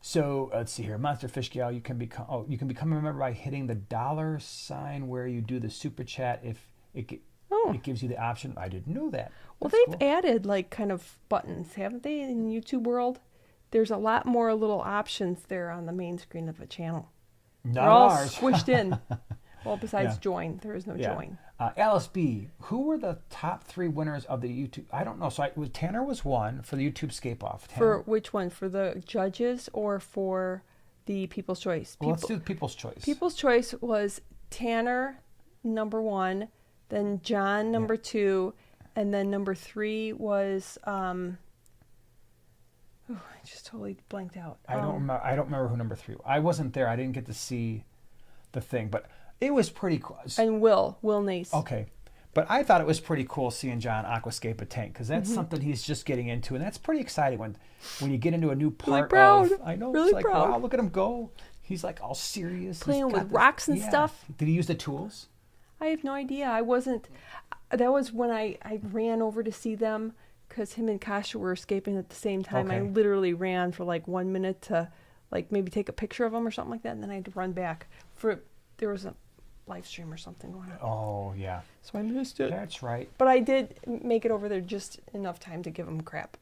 So let's see here. Monster Fish Gal, you can become a member by hitting the $sign where you do the super chat. If it gives you the option. I didn't know that. Well, they've added like kind of buttons, haven't they, in YouTube world? There's a lot more little options there on the main screen of a channel. Not They're all ours. squished in. Well, besides join, there is no join. Alice B, who were the top 3 winners of the YouTube? I don't know. So Tanner was one for the YouTube Scape Off. For which one? For the judges or for the People's Choice? Well, let's do People's Choice. People's Choice was Tanner, number 1, then John, number 2, and then number 3 was... I just totally blanked out. I don't remember who number 3 was. I wasn't there. I didn't get to see the thing, but it was pretty cool. And Will Nace. Okay. But I thought it was pretty cool seeing John aquascape a tank, because that's something he's just getting into, and that's pretty exciting when you get into a new part really of... I know, really it's like, proud. wow, look at him go. He's like all serious. Playing with rocks and stuff. Did he use the tools? I have no idea. I wasn't... That was when I ran over to see them, because him and Kasha were escaping at the same time. Okay. I literally ran for like 1 minute to like maybe take a picture of them or something like that, and then I had to run back. There was a live stream or something going on. Oh, yeah. So I missed it. That's right. But I did make it over there just enough time to give them crap,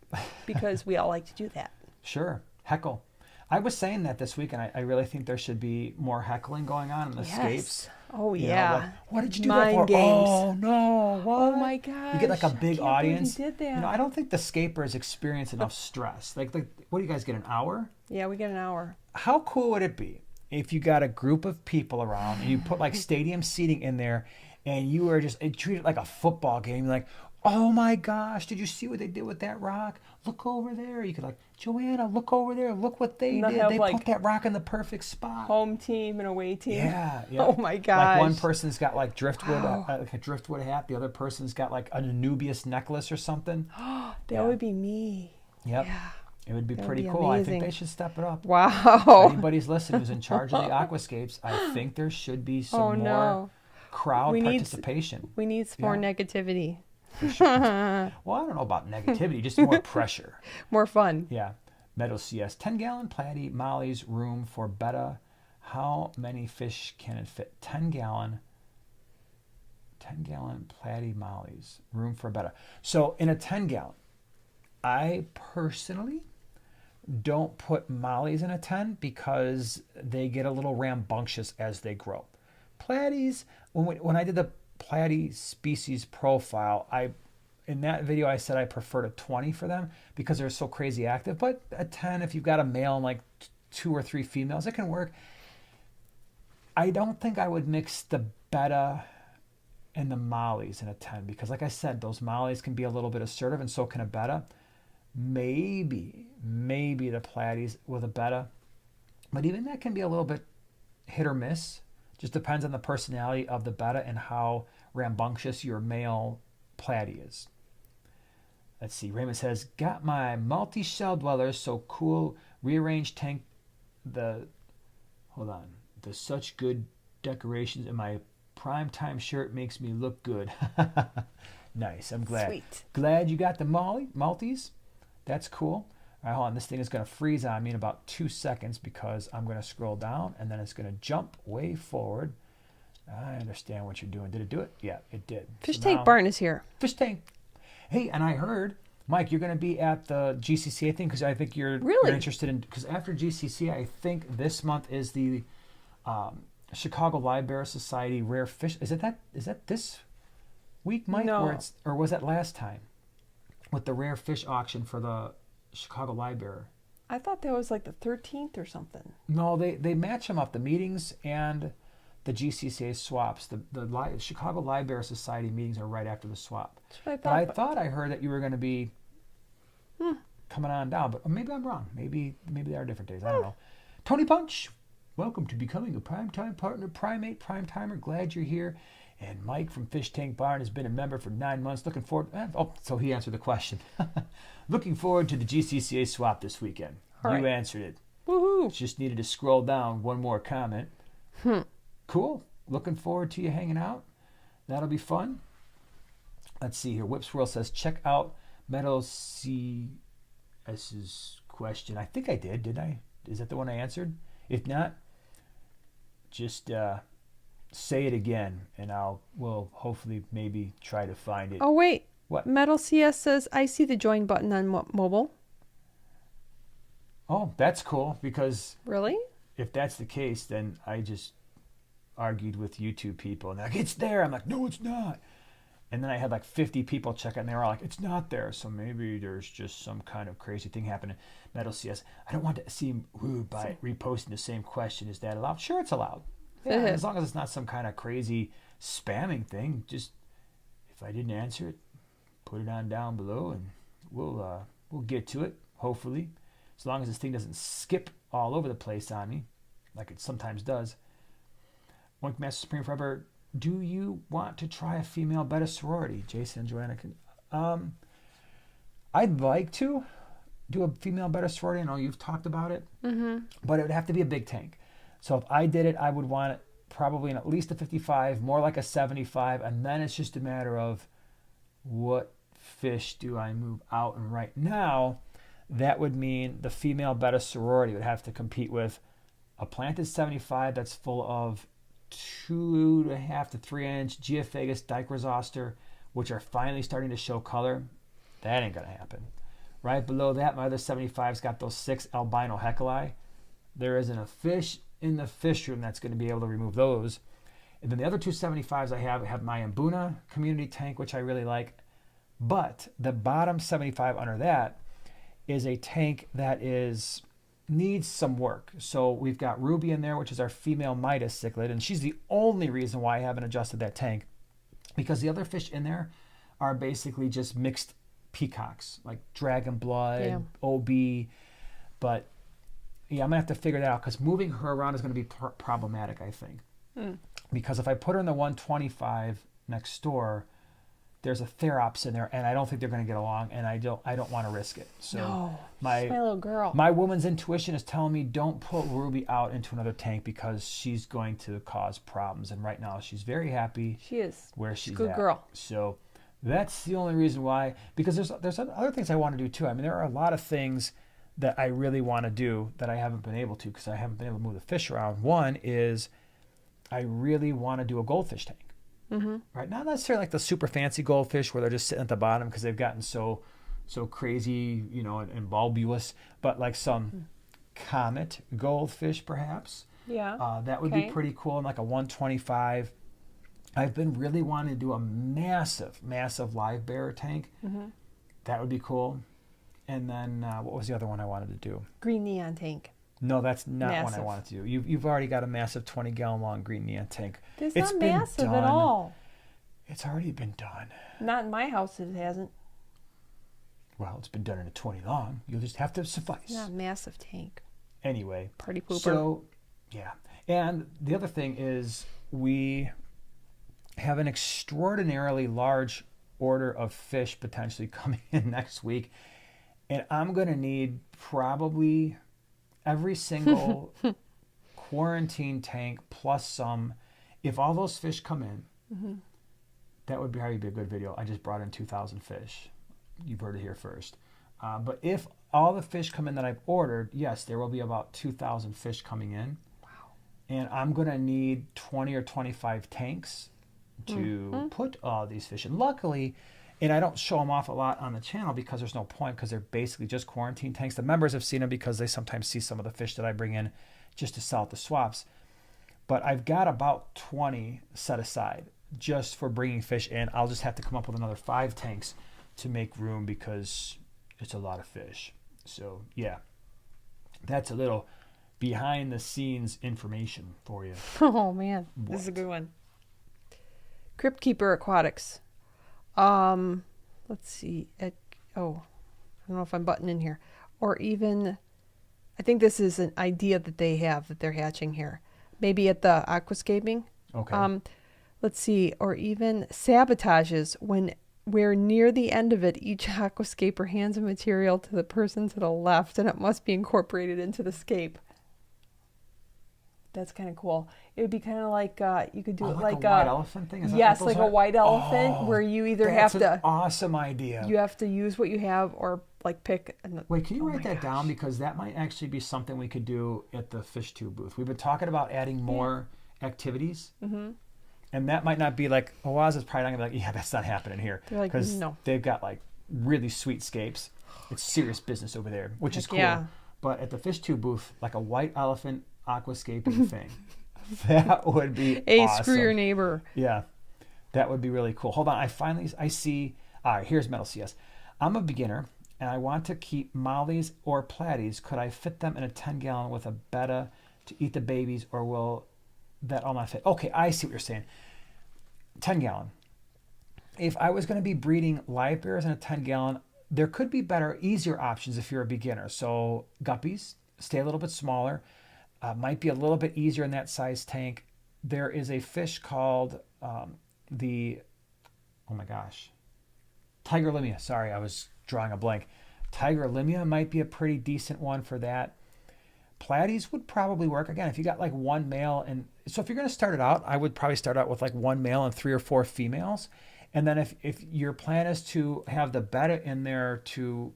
because we all like to do that. Sure. Heckle. I was saying that this week, and I really think there should be more heckling going on in the scapes. Oh, You yeah. know, like, what did you do Mind that for? games. Oh, no. What? Oh, my gosh. You get like a big audience. Did that. You know, I don't think the scapers experience enough stress. Like, what do you guys get, an hour? Yeah, we get an hour. How cool would it be if you got a group of people around and you put like stadium seating in there, and you were just treated like a football game? Like, oh my gosh, did you see what they did with that rock? Look over there. You could like, Joanna, look over there. Look what they did. They put that rock in the perfect spot. Home team and away team. Yeah. Oh my gosh. Like one person's got like driftwood, like a driftwood hat. The other person's got like a Anubias necklace or something. That would be me. Yep. Yeah. It would be That would pretty be cool. I amazing. think they should step it up. Wow. If anybody's listening who's in charge of the aquascapes, I think there should be some more crowd participation. We need some more negativity. For sure. Well, I don't know about negativity, just more pressure. More fun. Yeah. Meadow CS, 10-gallon platy mollies, room for Betta. How many fish can it fit? 10-gallon platy mollies, room for Betta. So in a 10-gallon, I personally don't put mollies in a 10 because they get a little rambunctious as they grow. Platies, when I did the platy species profile, in that video I said I preferred a 20 for them because they're so crazy active, but a 10 if you've got a male and like 2 or 3 females, it can work. I don't think I would mix the Betta and the mollies in a 10 because, like I said, those mollies can be a little bit assertive, and so can a Betta. Maybe the platies with a Betta, but even that can be a little bit hit or miss. Just depends on the personality of the Betta and how rambunctious your male platy is. Let's see. Raymond says, got my multi-shell dwellers, so cool. Rearranged tank. The such good decorations, and my primetime shirt makes me look good. Nice. I'm glad. Sweet. Glad you got the multis. That's cool. All right, hold on. This thing is going to freeze on me in about 2 seconds because I'm going to scroll down and then it's going to jump way forward. I understand what you're doing. Did it do it? Yeah, it did. Fish Tank Barn is here. Fish Tank. Hey, and I heard, Mike, you're going to be at the GCCA thing because I think you're interested in, because after GCCA, I think this month is the Chicago Library Society Rare Fish. Is that this week, Mike? No. Or was that last time with the rare fish auction for the Chicago Library? I thought that was like the 13th or something. No, they match them up. The meetings and the GCCA swaps. The Chicago Library Society meetings are right after the swap. That's what I thought. But I thought I heard that you were going to be coming on down, but maybe I'm wrong. Maybe there are different days. I don't know. Tony Punch, welcome to becoming a primetime partner, primate, primetimer. Glad you're here. And Mike from Fish Tank Barn has been a member for 9 months. Looking forward. So he answered the question. Looking forward to the GCCA swap this weekend. All right. You answered it. Woohoo! Just needed to scroll down one more comment. Cool. Looking forward to you hanging out. That'll be fun. Let's see here. Whip Swirl says, check out Metal CS's question. I think I did. Did I? Is that the one I answered? If not, just say it again, and we'll hopefully maybe try to find it. Oh, wait. What? Metal CS says, I see the join button on mobile. Oh, that's cool, because Really? if that's the case, then argued with YouTube people, and they're like, it's there. I'm like, no, it's not. And then I had like 50 people check it, and they were all like, it's not there. So maybe there's just some kind of crazy thing happening. Metal CS, I don't want to seem rude by reposting the same question. Is that allowed? Sure, it's allowed. Yeah, as long as it's not some kind of crazy spamming thing. Just, if I didn't answer it, put it on down below, and we'll get to it, hopefully. As long as this thing doesn't skip all over the place on me, like it sometimes does. One Master Supreme Forever, do you want to try a female Betta sorority? Jason and Joanna can. I'd like to do a female Betta sorority. I know you've talked about it, but it would have to be a big tank. So if I did it, I would want it probably in at least a 55, more like a 75, and then it's just a matter of what fish do I move out. And right now, that would mean the female Betta sorority would have to compete with a planted 75 that's full of 2.5 to 3 inch Geophagus Dicrosauster, which are finally starting to show color. That ain't gonna happen. Right below that, my other 75's got those 6 albino hecali. There isn't a fish in the fish room that's going to be able to remove those. And then the other 2 75s I have my Mbuna community tank, which I really like. But the bottom 75 under that is a tank that needs some work. So we've got Ruby in there, which is our female Midas cichlid, and she's the only reason why I haven't adjusted that tank, because the other fish in there are basically just mixed peacocks, like dragon blood, OB. But yeah, I'm gonna have to figure that out, because moving her around is gonna be problematic, I think. Because if I put her in the 125 next door, there's a Therops in there, and I don't think they're going to get along, and I don't want to risk it. So my little girl. My woman's intuition is telling me don't put Ruby out into another tank, because she's going to cause problems. And right now she's very happy. She is where she's good at. Girl. So that's the only reason why. Because there's other things I want to do too. I mean, there are a lot of things that I really want to do that I haven't been able to, because I haven't been able to move the fish around. One is I really want to do a goldfish tank. Right, not necessarily like the super fancy goldfish where they're just sitting at the bottom because they've gotten so crazy, and bulbous, but like some comet goldfish perhaps. Yeah. That would be pretty cool, in like a 125. I've been really wanting to do a massive live bearer tank. That would be cool. And then what was the other one I wanted to do? Green neon tank. No, that's not what I wanted to do. You've already got a massive 20-gallon long green neon tank. It's not massive at all. It's already been done. Not in my house, it hasn't. Well, it's been done in a 20 long. You'll just have to suffice. Not a massive tank. Anyway. Party pooper. So, yeah. And the other thing is we have an extraordinarily large order of fish potentially coming in next week. And I'm going to need probably every single quarantine tank plus some. If all those fish come in, that would probably be a good video. I just brought in 2,000 fish. You've heard it here first. But if all the fish come in that I've ordered, yes, there will be about 2,000 fish coming in. Wow. And I'm going to need 20 or 25 tanks to put all these fish in. Luckily, and I don't show them off a lot on the channel because there's no point, because they're basically just quarantine tanks. The members have seen them because they sometimes see some of the fish that I bring in just to sell at the swaps. But I've got about 20 set aside just for bringing fish in. I'll just have to come up with another 5 tanks to make room, because it's a lot of fish. So yeah, that's a little behind the scenes information for you. Oh man, this is a good one. Crypt Keeper Aquatics. Let's see. I don't know if I'm buttoning in here, or even, I think this is an idea that they have that they're hatching here. Maybe at the Aquascaping. Okay. Let's see, or even sabotages when we're near the end of it. Each aquascaper hands a material to the person to the left, and it must be incorporated into the scape. That's kind of cool. It would be kind of like you could do it like a white elephant thing. Is yes, that like a white elephant, where you either have to. That's an awesome idea. You have to use what you have, or like pick. Wait, can you write that down, because that might actually be something we could do at the Fish Tube booth. We've been talking about adding more activities, and that might not be like Oaza's probably not gonna be like, yeah, that's not happening here, because no. They've got like really sweet scapes. It's serious business over there, which is cool. Yeah. But at the Fish Tube booth, like a white elephant aquascaping thing. That would be Hey, awesome. screw your neighbor. Yeah, that would be really cool. Hold on, I see. All right, here's Metal CS. I'm a beginner and I want to keep mollies or platies. Could I fit them in a 10-gallon with a Betta to eat the babies, or will that all not fit? Okay, I see what you're saying. 10-gallon. If I was going to be breeding live bears in a 10-gallon, there could be better, easier options if you're a beginner. So guppies, stay a little bit smaller. Might be a little bit easier in that size tank. There is a fish called oh my gosh, Tigerlimia. Sorry, I was drawing a blank. Tigerlimia might be a pretty decent one for that. Platies would probably work. Again, if you got like one male, and so if you're going to start it out, I would probably start out with like one male and 3 or 4 females. And then if your plan is to have the Betta in there to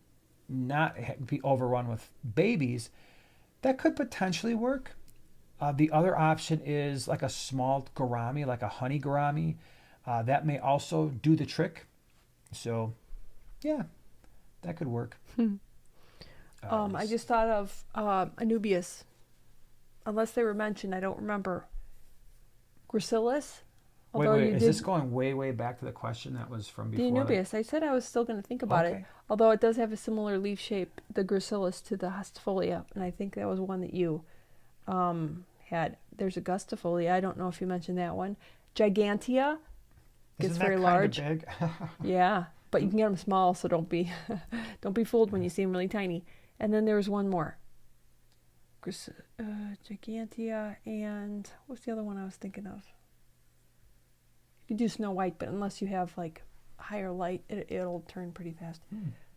not be overrun with babies, that could potentially work. The other option is like a small gourami, like a honey gourami. That may also do the trick. So, yeah, that could work. I just thought of Anubias. Unless they were mentioned, I don't remember. Gracilis? Wait, is this going way back to the question that was from before? The Anubias. I said I was still going to think about it. Although it does have a similar leaf shape, the Gracilis, to the Hostifolia. And I think that was one that you had. There's Augustifolia. I don't know if you mentioned that one. Gigantea gets very large. Big? Yeah, but you can get them small, so don't be fooled when you see them really tiny. And then there was one more. Gigantea, and what's the other one I was thinking of? You do Snow White, but unless you have like higher light, it'll turn pretty fast.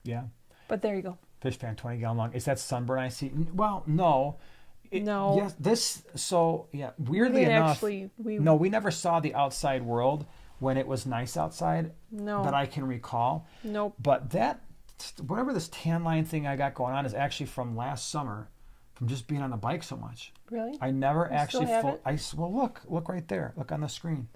Yeah. But there you go. Fish pan 20-gallon long. Is that sunburn I see? Well, no. No. Yes. Weirdly enough, we never saw the outside world when it was nice outside. No. That I can recall. Nope. But whatever this tan line thing I got going on is actually from last summer, from just being on the bike so much. Really? I never actually. Still have it? Well, look right there. Look on the screen.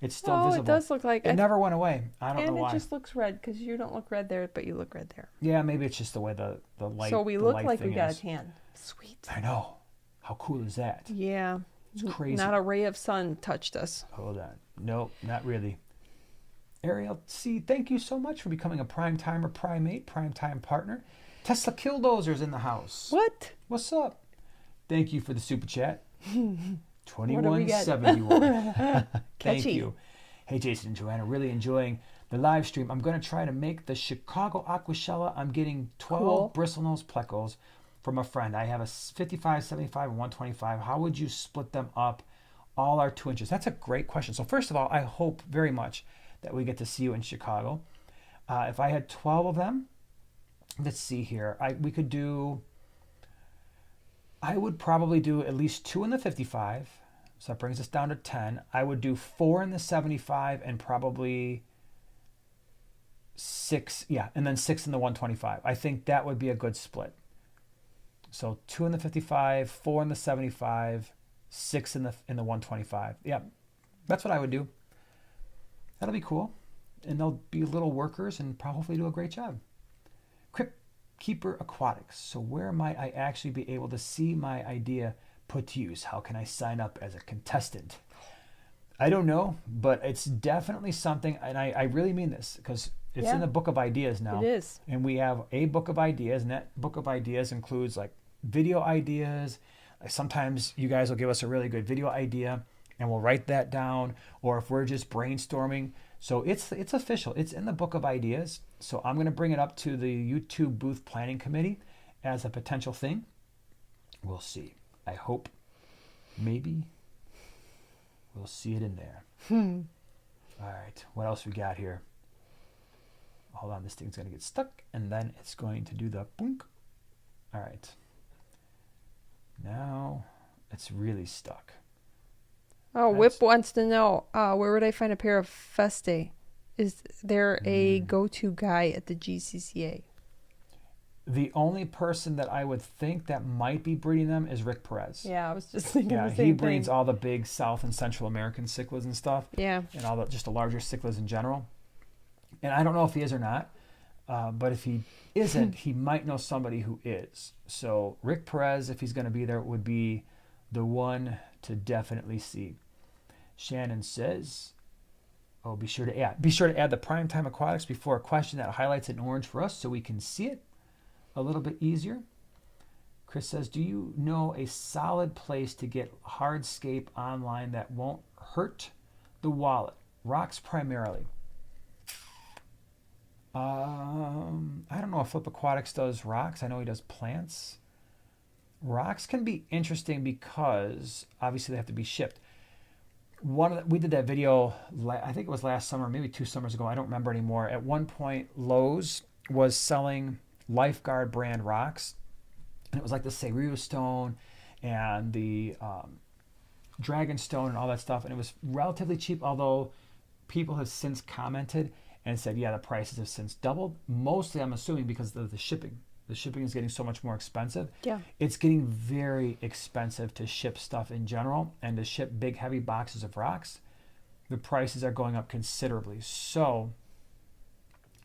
It's still visible. It does look like it. Never went away. I don't know why. And it just looks red because you don't look red there, but you look red there. Yeah, maybe it's just the way the light. So we look like we got a tan. Sweet. I know. How cool is that? Yeah. It's crazy. Not a ray of sun touched us. Hold on. Nope, not really. Ariel C, thank you so much for becoming a prime timer, primate, prime time partner. Tesla Killdozer's in the house. What? What's up? Thank you for the super chat. 2171. Thank you. Hey, Jason and Joanna, really enjoying the live stream. I'm going to try to make the Chicago Aquashella. I'm getting 12 bristlenose plecos from a friend. I have a 55, 75, and 125. How would you split them up? All are 2 inches. That's a great question. So first of all, I hope very much that we get to see you in Chicago. If I had 12 of them, let's see here. I would probably do at least 2 in the 55. So that brings us down to 10. I would do 4 in the 75 and probably 6. Yeah, and then 6 in the 125. I think that would be a good split. So 2 in the 55, 4 in the 75, 6 in the 125. Yeah, that's what I would do. That'll be cool. And they'll be little workers and probably do a great job. Crypt Keeper Aquatics. So where might I actually be able to see my idea put to use? How can I sign up as a contestant? I don't know, but it's definitely something, and I really mean this because it's in the book of ideas now. It is. And we have a book of ideas, and that book of ideas includes like video ideas. Sometimes you guys will give us a really good video idea and we'll write that down, or if we're just brainstorming. So it's official. It's in the book of ideas. So I'm going to bring it up to the YouTube booth planning committee as a potential thing. We'll see. I hope maybe we'll see it in there. All right. What else we got here? Hold on. This thing's going to get stuck and then it's going to do the boonk. All right. Now it's really stuck. Oh, Whip wants to know, where would I find a pair of Feste? Is there a go-to guy at the GCCA? The only person that I would think that might be breeding them is Rick Perez. Yeah, I was just thinking the same thing. He breeds all the big South and Central American cichlids and stuff. Yeah. And all just the larger cichlids in general. And I don't know if he is or not, but if he isn't, he might know somebody who is. So Rick Perez, if he's going to be there, would be the one to definitely see. Shannon says, oh, be sure to add the primetime aquatics before a question that highlights it in orange for us so we can see it a little bit easier. Chris says, do you know a solid place to get Hardscape online that won't hurt the wallet? Rocks primarily. I don't know if Flip Aquatics does rocks. I know he does plants. Rocks can be interesting because obviously they have to be shipped. We did that video, I think it was last summer, maybe 2 summers ago. I don't remember anymore. At one point, Lowe's was selling Lifeguard brand rocks. And it was like the Cerulean stone and the dragon stone and all that stuff. And it was relatively cheap, although people have since commented and said, yeah, the prices have since doubled. Mostly, I'm assuming, because of the shipping. The shipping is getting so much more expensive. Yeah. It's getting very expensive to ship stuff in general, and to ship big, heavy boxes of rocks, the prices are going up considerably. So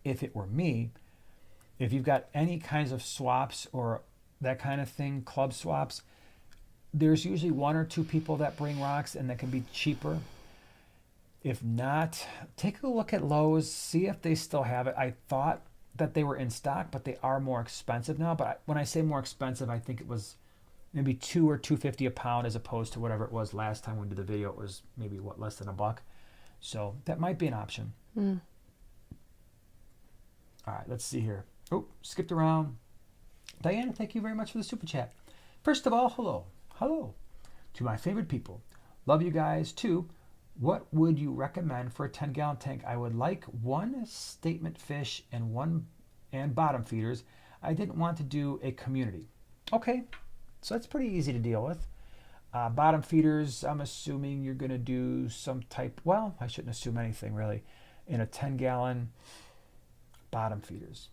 if it were me, if you've got any kinds of swaps or that kind of thing, club swaps, there's usually 1 or 2 people that bring rocks, and that can be cheaper. If not, take a look at Lowe's, see if they still have it. I thought that they were in stock, but they are more expensive now. But when I say more expensive, I think it was maybe $2 or $2.50 a pound as opposed to whatever it was last time we did the video. It was maybe less than $1. So that might be an option. All right, let's see here. Oh, skipped around. Diana, thank you very much for the super chat. First of all, hello to my favorite people. Love you guys too. What would you recommend for a 10-gallon tank? I would like 1 statement fish and bottom feeders. I didn't want to do a community. Okay, so that's pretty easy to deal with. Bottom feeders, I'm assuming you're going to do some type, well, I shouldn't assume anything really, in a 10-gallon bottom feeders.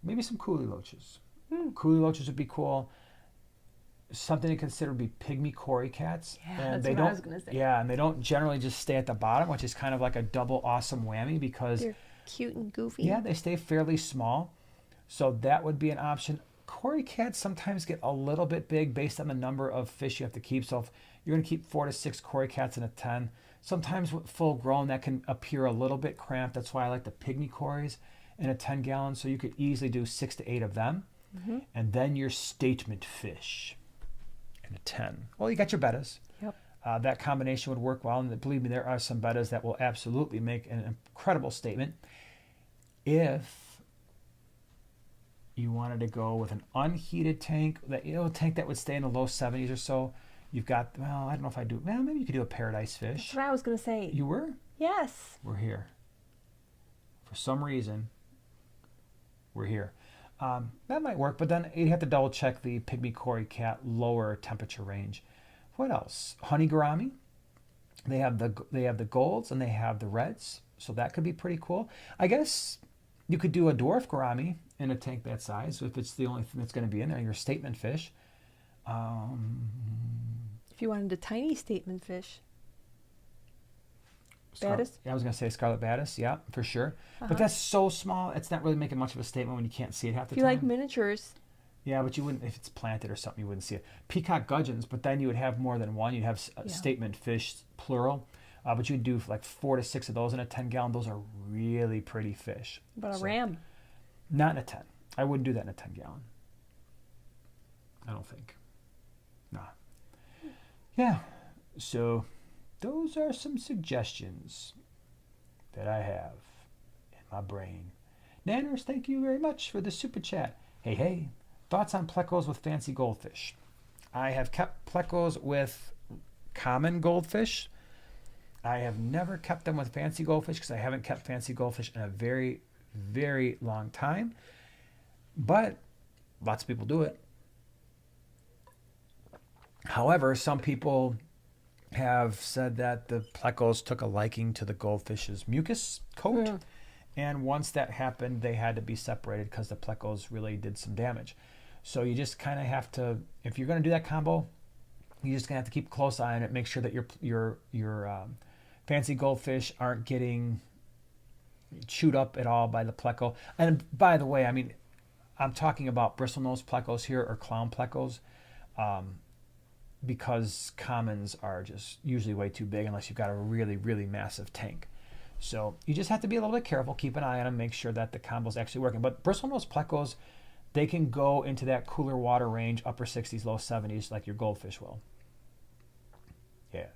Maybe some coolie loaches. Coolie loaches would be cool. Something to consider would be pygmy cory cats. Yeah, and that's what I was going to say. Yeah, and they don't generally just stay at the bottom, which is kind of like a double awesome whammy because they're cute and goofy. Yeah, they stay fairly small. So that would be an option. Cory cats sometimes get a little bit big based on the number of fish you have to keep. So if you're going to keep 4 to 6 cory cats in a 10, sometimes with full grown that can appear a little bit cramped. That's why I like the pygmy cories in a 10 gallon. So you could easily do 6 to 8 of them. And then your statement fish in a 10. Well, you got your bettas. Yep. That combination would work well. And believe me, there are some bettas that will absolutely make an incredible statement. If you wanted to go with an unheated tank, a tank that would stay in the low 70s or so, you've got, well, I don't know if I do, well, maybe you could do a paradise fish. That's what I was going to say. You were? Yes. We're here. For some reason, we're here. That might work, but then you'd have to double check the pygmy cory cat lower temperature range. What else? Honey gourami. They have the golds and they have the reds, so that could be pretty cool. I guess you could do a dwarf gourami in a tank that size if it's the only thing that's going to be in there. Your statement fish. If you wanted a tiny statement fish. Batis? Yeah, I was going to say scarlet batis. Yeah, for sure. But that's so small, it's not really making much of a statement when you can't see it half the If you time. like miniatures. Yeah, but you wouldn't, if it's planted or something, you wouldn't see it. Peacock gudgeons, but then you would have more than one. You'd have statement fish, plural. But you'd do like 4 to 6 of those in a 10 gallon. Those are really pretty fish. But a ram? Not in a 10. I wouldn't do that in a 10 gallon. I don't think. Nah. Yeah. So those are some suggestions that I have in my brain. Nanners, thank you very much for the super chat. Hey. Thoughts on plecos with fancy goldfish? I have kept plecos with common goldfish. I have never kept them with fancy goldfish because I haven't kept fancy goldfish in a very, very long time. But lots of people do it. However, some people have said that the plecos took a liking to the goldfish's mucus coat. Yeah. And once that happened, they had to be separated because the plecos really did some damage. So you just kind of have to, if you're going to do that combo, you're just going to have to keep a close eye on it. Make sure that your fancy goldfish aren't getting chewed up at all by the pleco. And by the way, I mean, I'm talking about bristlenose plecos here or clown plecos. because commons are just usually way too big unless you've got a really, really massive tank. So you just have to be a little bit careful, keep an eye on them, make sure that the combo's actually working. But bristlenose plecos, they can go into that cooler water range, upper 60s, low 70s, like your goldfish will. Yeah.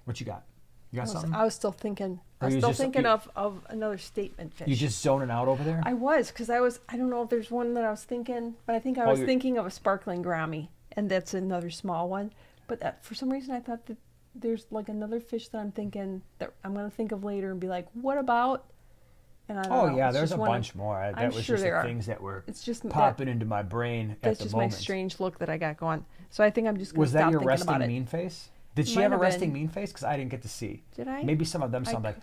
What you got? You got something? I was still thinking. I was still thinking of another statement fish. You just zoning out over there? I was, because I don't know if there's one that I was thinking, but I think I was thinking of a sparkling Grammy, and that's another small one. But for some reason, I thought that there's like another fish that I'm thinking that I'm going to think of later and be like, what about? And I don't know. Yeah, there's a bunch more. That was just the things that were popping into my brain at the moment. That's just my strange look that I got going. So I think I'm just going to stop thinking about it. Was that your resting mean face? Did she have a resting mean face? Because I didn't get to see. Did I? Maybe some of them sound like,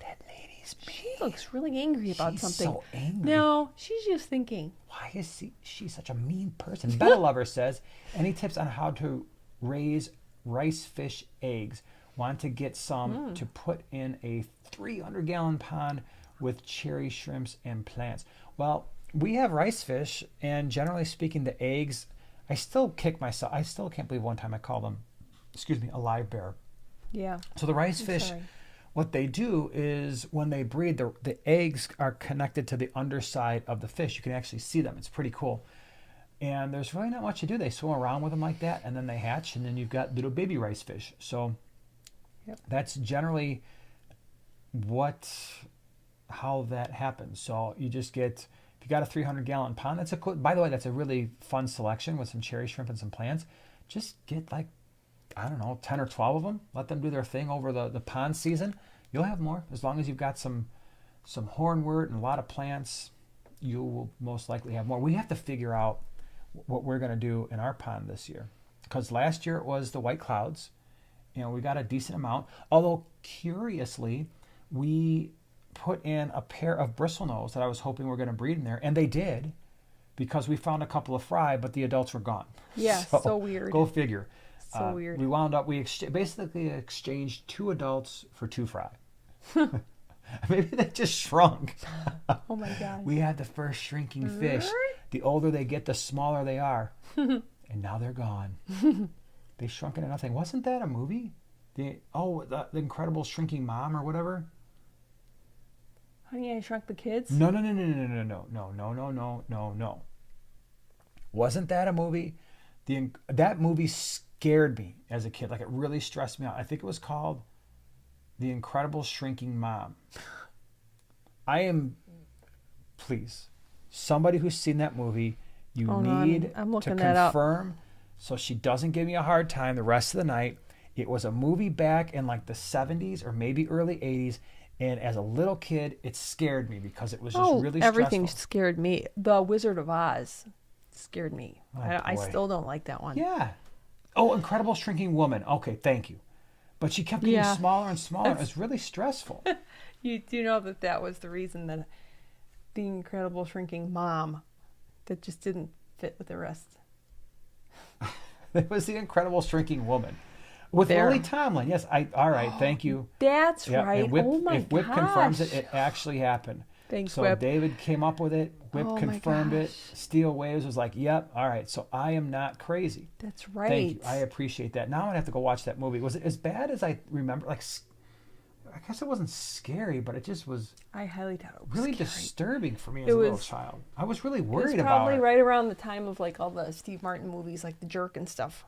that lady's mean. She looks really angry about something. She's so angry. No, she's just thinking. Why is she such a mean person? Betta Lover says, any tips on how to raise rice fish eggs? Want to get some to put in a 300-gallon pond with cherry shrimps and plants. Well, we have rice fish, and generally speaking, the eggs, I still kick myself. I still can't believe one time I called them, a live bear. Yeah. So the rice fish, what they do is when they breed, the eggs are connected to the underside of the fish. You can actually see them. It's pretty cool. And there's really not much to do. They swim around with them like that, and then they hatch, and then you've got little baby rice fish. So that's generally how that happens. So you just get, if you got a 300-gallon pond, that's by the way, that's a really fun selection with some cherry shrimp and some plants. Just get like, I don't know, 10 or 12 of them. Let them do their thing over the pond season. You'll have more. As long as you've got some hornwort and a lot of plants, you will most likely have more. We have to figure out what we're going to do in our pond this year. Because last year it was the white clouds. We got a decent amount. Although, curiously, we put in a pair of bristlenose that I was hoping were going to breed in there. And they did, because we found a couple of fry, but the adults were gone. Yeah, so weird. Go figure. So weird. We wound up, basically exchanged 2 adults for 2 fry. Maybe they just shrunk. Oh my gosh. We had the first shrinking fish. The older they get, the smaller they are. And now they're gone. They shrunk into nothing. Wasn't that a movie? The Incredible Shrinking Mom or whatever? Honey, I Shrunk the Kids? No. Wasn't that a movie? That movie scared me as a kid. Like, it really stressed me out. I think it was called The Incredible Shrinking Mom. Please, somebody who's seen that movie, you need to confirm so she doesn't give me a hard time the rest of the night. It was a movie back in like the 70s or maybe early 80s. And as a little kid, it scared me because it was just really stressful. Everything scared me. The Wizard of Oz scared me. I still don't like that one. Yeah. Oh, Incredible Shrinking Woman. Okay, thank you. But she kept getting smaller and smaller. It was really stressful. You do know that was the reason that the Incredible Shrinking Mom, that just didn't fit with the rest. It was the Incredible Shrinking Woman. With Lily Tomlin, yes. All right, thank you. That's right. And Whip, oh my if Whip confirms it, it actually happened. Thanks, so Whip. David came up with it. Whip confirmed it. Steel Waves was like, yep, all right. So I am not crazy. That's right. Thank you. I appreciate that. Now I have to go watch that movie. Was it as bad as I remember? Like, I guess it wasn't scary, but it just was. I highly doubt it was really scary. Disturbing for me as a little child. I was really worried about it. It was probably right around the time of like all the Steve Martin movies, like The Jerk and stuff.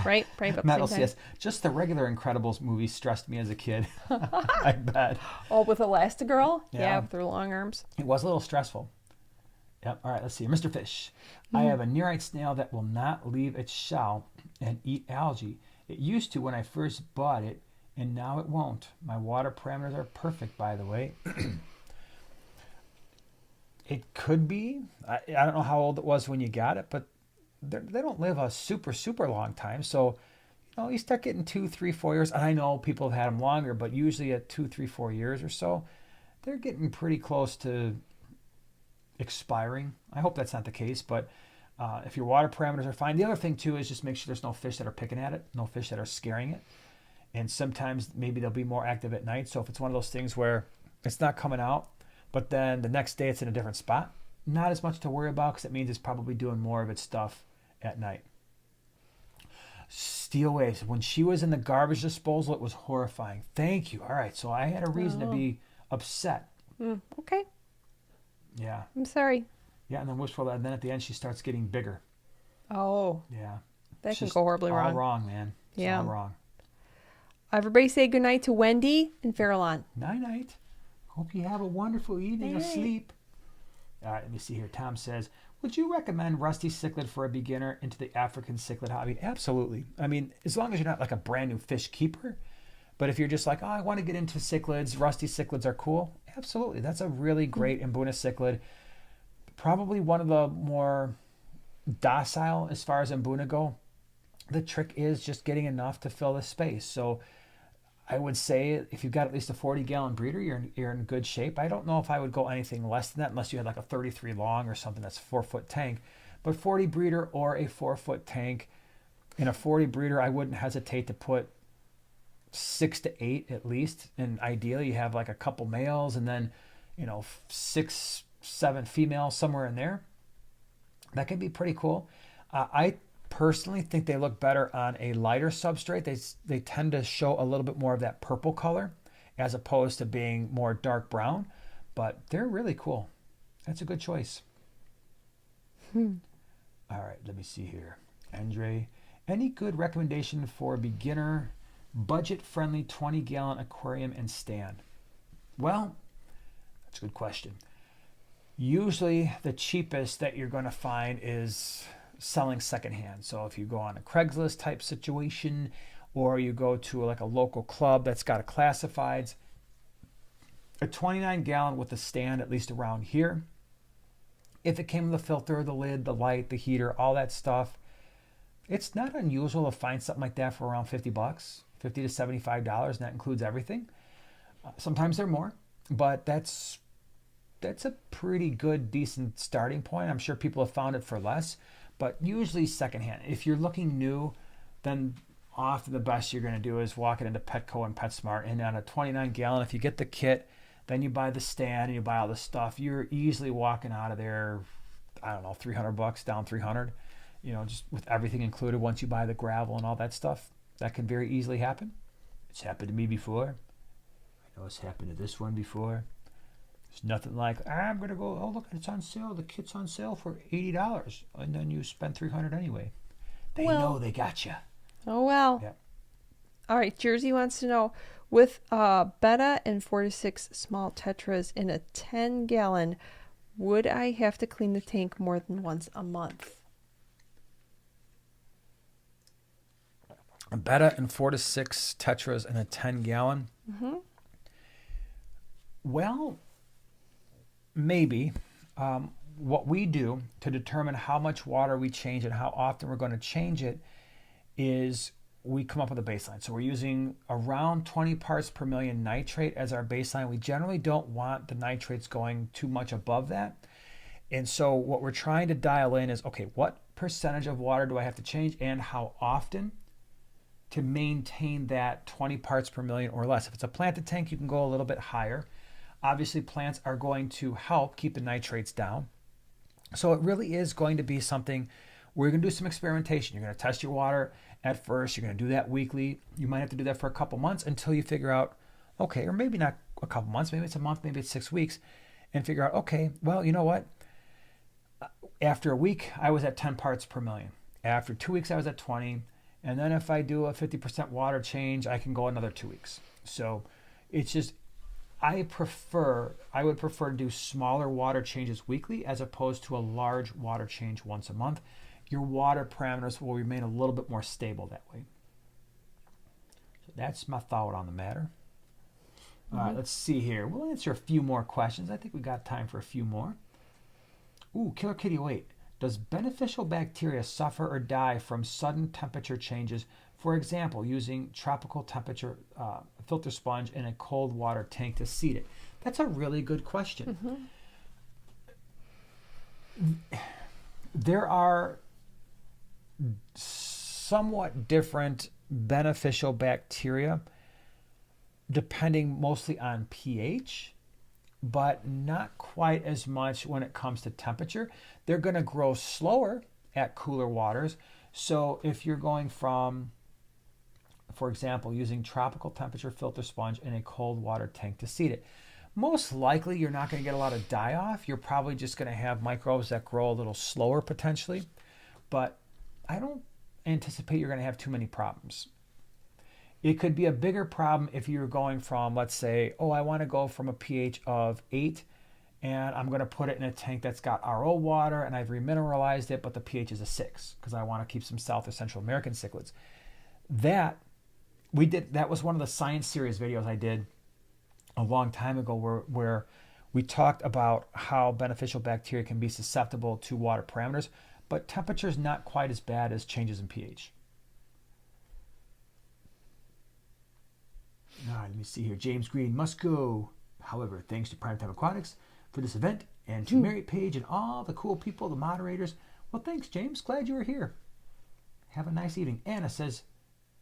Right? About Metal, yes. Just the regular Incredibles movie stressed me as a kid. I bet. Oh, with Elastigirl? Yeah, with her long arms. It was a little stressful. Yep. All right, let's see. Mr. Fish. I have a nearite snail that will not leave its shell and eat algae. It used to when I first bought it, and now it won't. My water parameters are perfect, by the way. It could be. I don't know how old it was when you got it, but they don't live a super, super long time. So, you start getting 2, 3, 4 years. And I know people have had them longer, but usually at 2, 3, 4 years or so, they're getting pretty close to expiring. I hope that's not the case, but if your water parameters are fine. The other thing, too, is just make sure there's no fish that are picking at it, no fish that are scaring it. And sometimes maybe they'll be more active at night. So if it's one of those things where it's not coming out, but then the next day it's in a different spot, not as much to worry about because it means it's probably doing more of its stuff at night. Steel waves. When she was in the garbage disposal, it was horrifying. Thank you. All right, so I had a reason to be upset. Okay. Yeah. I'm sorry. Yeah, and then wishful, and then at the end she starts getting bigger. Oh. Yeah. That It's can just go horribly wrong. All wrong, man. It's all wrong. Everybody say goodnight to Wendy and Farallon. Night-night. Hope you have a wonderful evening of sleep. All right, let me see here. Tom says, would you recommend rusty cichlid for a beginner into the African cichlid hobby? Absolutely. I mean, as long as you're not like a brand new fish keeper. But if you're just like, oh, I want to get into cichlids, rusty cichlids are cool. Absolutely. That's a really great Mbuna cichlid. Probably one of the more docile as far as Mbuna go. The trick is just getting enough to fill the space. So I would say if you've got at least a 40-gallon breeder, you're in good shape. I don't know if I would go anything less than that unless you had like a 33 long or something that's a 4-foot tank. But 40 breeder or a 4-foot tank, in a 40 breeder, I wouldn't hesitate to put 6 to 8 at least. And ideally you have like a couple males and then, 6, 7 females somewhere in there. That can be pretty cool. I personally think they look better on a lighter substrate. They tend to show a little bit more of that purple color as opposed to being more dark brown, but they're really cool. That's a good choice. All right, let me see here. Andre, any good recommendation for a beginner, budget-friendly 20-gallon aquarium and stand? Well, that's a good question. Usually the cheapest that you're going to find is selling secondhand. So if you go on a Craigslist type situation or you go to like a local club that's got a classifieds, a 29-gallon with a stand, at least around here, if it came with a filter, the lid, the light, the heater, all that stuff, it's not unusual to find something like that for around $50, $50 to $75, and that includes everything. Sometimes they're more, but that's a pretty good, decent starting point. I'm sure people have found it for less, but usually secondhand. If you're looking new, then often the best you're going to do is walk it into Petco and PetSmart. And on a 29-gallon, if you get the kit, then you buy the stand and you buy all the stuff, you're easily walking out of there, I don't know, $300, down 300, just with everything included once you buy the gravel and all that stuff. That can very easily happen. It's happened to me before. I know it's happened to this one before. It's nothing like, I'm going to go, oh, look, it's on sale. The kit's on sale for $80. And then you spend $300 anyway. They know they got you. Oh, well. Yep. All right. Jersey wants to know, with Betta and 4 to 6 small tetras in a 10-gallon, would I have to clean the tank more than once a month? A Betta and 4 to 6 tetras in a 10-gallon? Mm-hmm. Well, maybe. What we do to determine how much water we change and how often we're going to change it is we come up with a baseline. So we're using around 20 parts per million nitrate as our baseline. We generally don't want the nitrates going too much above that. And so what we're trying to dial in is, okay, what percentage of water do I have to change and how often to maintain that 20 parts per million or less? If it's a planted tank, you can go a little bit higher. Obviously, plants are going to help keep the nitrates down. So it really is going to be something where you're going to do some experimentation. You're going to test your water at first. You're going to do that weekly. You might have to do that for a couple months until you figure out, okay, or maybe not a couple months, maybe it's a month, maybe it's 6 weeks, and figure out, okay, well, you know what? After a week, I was at 10 parts per million. After 2 weeks, I was at 20. And then if I do a 50% water change, I can go another 2 weeks. So it's just, I would prefer to do smaller water changes weekly as opposed to a large water change once a month. Your water parameters will remain a little bit more stable that way. So that's my thought on the matter. All right, let's see here. We'll answer a few more questions. I think we got time for a few more. Ooh, Killer Kitty, wait. Does beneficial bacteria suffer or die from sudden temperature changes? For example, using tropical temperature filter sponge in a cold water tank to seed it. That's a really good question. There are somewhat different beneficial bacteria depending mostly on pH, but not quite as much when it comes to temperature. They're going to grow slower at cooler waters. So if you're going from, for example, using tropical temperature filter sponge in a cold water tank to seed it, most likely you're not going to get a lot of die-off. You're probably just going to have microbes that grow a little slower potentially, but I don't anticipate you're going to have too many problems. It could be a bigger problem if you're going from, let's say, oh, I want to go from a pH of 8 and I'm going to put it in a tank that's got RO water and I've remineralized it, but the pH is a 6 because I want to keep some South or Central American cichlids. That was one of the science series videos I did a long time ago where we talked about how beneficial bacteria can be susceptible to water parameters, but temperature is not quite as bad as changes in pH. Let me see here. James Green must go. However, thanks to Primetime Aquatics for this event and to Mary Page and all the cool people, the moderators. Well, thanks, James. Glad you were here. Have a nice evening. Anna says,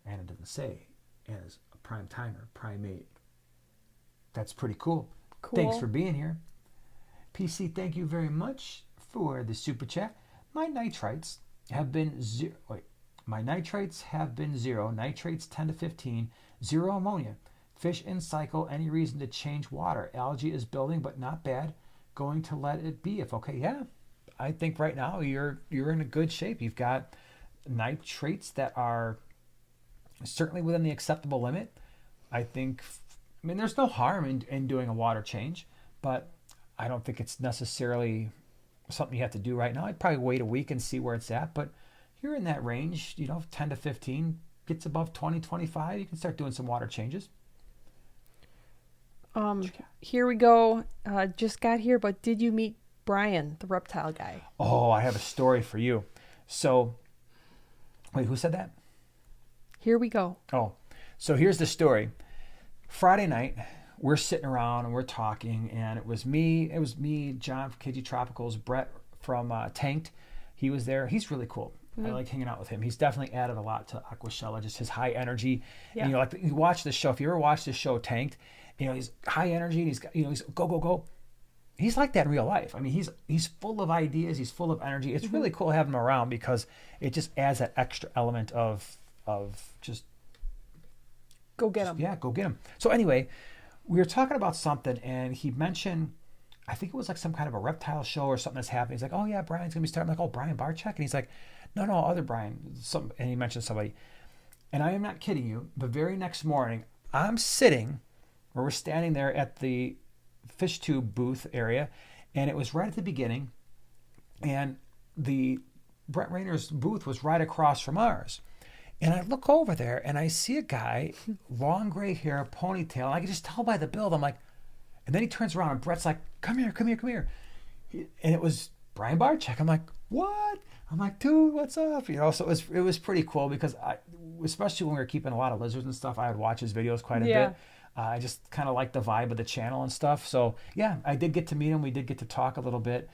Anna doesn't say, Anna's a prime timer, primate. That's pretty cool. Thanks for being here. PC, thank you very much for the super chat. My nitrates have been zero. My nitrates have been 0. Nitrates 10 to 15. 0 ammonia. Fish in cycle. Any reason to change water? Algae is building, but not bad. Going to let it be if okay. Yeah, I think right now you're in a good shape. You've got nitrates that are certainly within the acceptable limit. I mean, there's no harm in doing a water change, but I don't think it's necessarily something you have to do right now. I'd probably wait a week and see where it's at, but you're in that range, 10 to 15, gets above 20, 25, you can start doing some water changes. Here we go. Just got here, but did you meet Brian, the reptile guy? Oh, I have a story for you. So, wait, who said that? Here we go. Oh, so here's the story. Friday night, we're sitting around and we're talking, and it was me, John from KG Tropicals, Brett from Tanked. He was there. He's really cool. I like hanging out with him. He's definitely added a lot to Aquashella, just his high energy. Yeah. And, like you watch the show. If you ever watch the show Tanked, he's high energy and he's got, he's go, go, go. He's like that in real life. I mean, he's full of ideas. He's full of energy. It's really cool having him around because it just adds that extra element of just go get him. Yeah, go get him. So anyway, we were talking about something and he mentioned, I think it was like some kind of a reptile show or something that's happening. He's like, oh yeah, Brian's gonna be starting. I'm like, oh, Brian Barczyk? And he's like, no, other Brian. And he mentioned somebody. And I am not kidding you. The very next morning, I'm sitting, or we're standing there at the fish tube booth area, and it was right at the beginning, and the Brett Rayner's booth was right across from ours. And I look over there, and I see a guy, long gray hair, ponytail, and I can just tell by the build. I'm like, and then he turns around, and Brett's like, come here. And it was Brian Barczyk. I'm like, what? I'm like, dude, what's up? So it was pretty cool because especially when we were keeping a lot of lizards and stuff, I would watch his videos quite a bit. I just kind of like the vibe of the channel and stuff. So yeah, I did get to meet him. We did get to talk a little bit.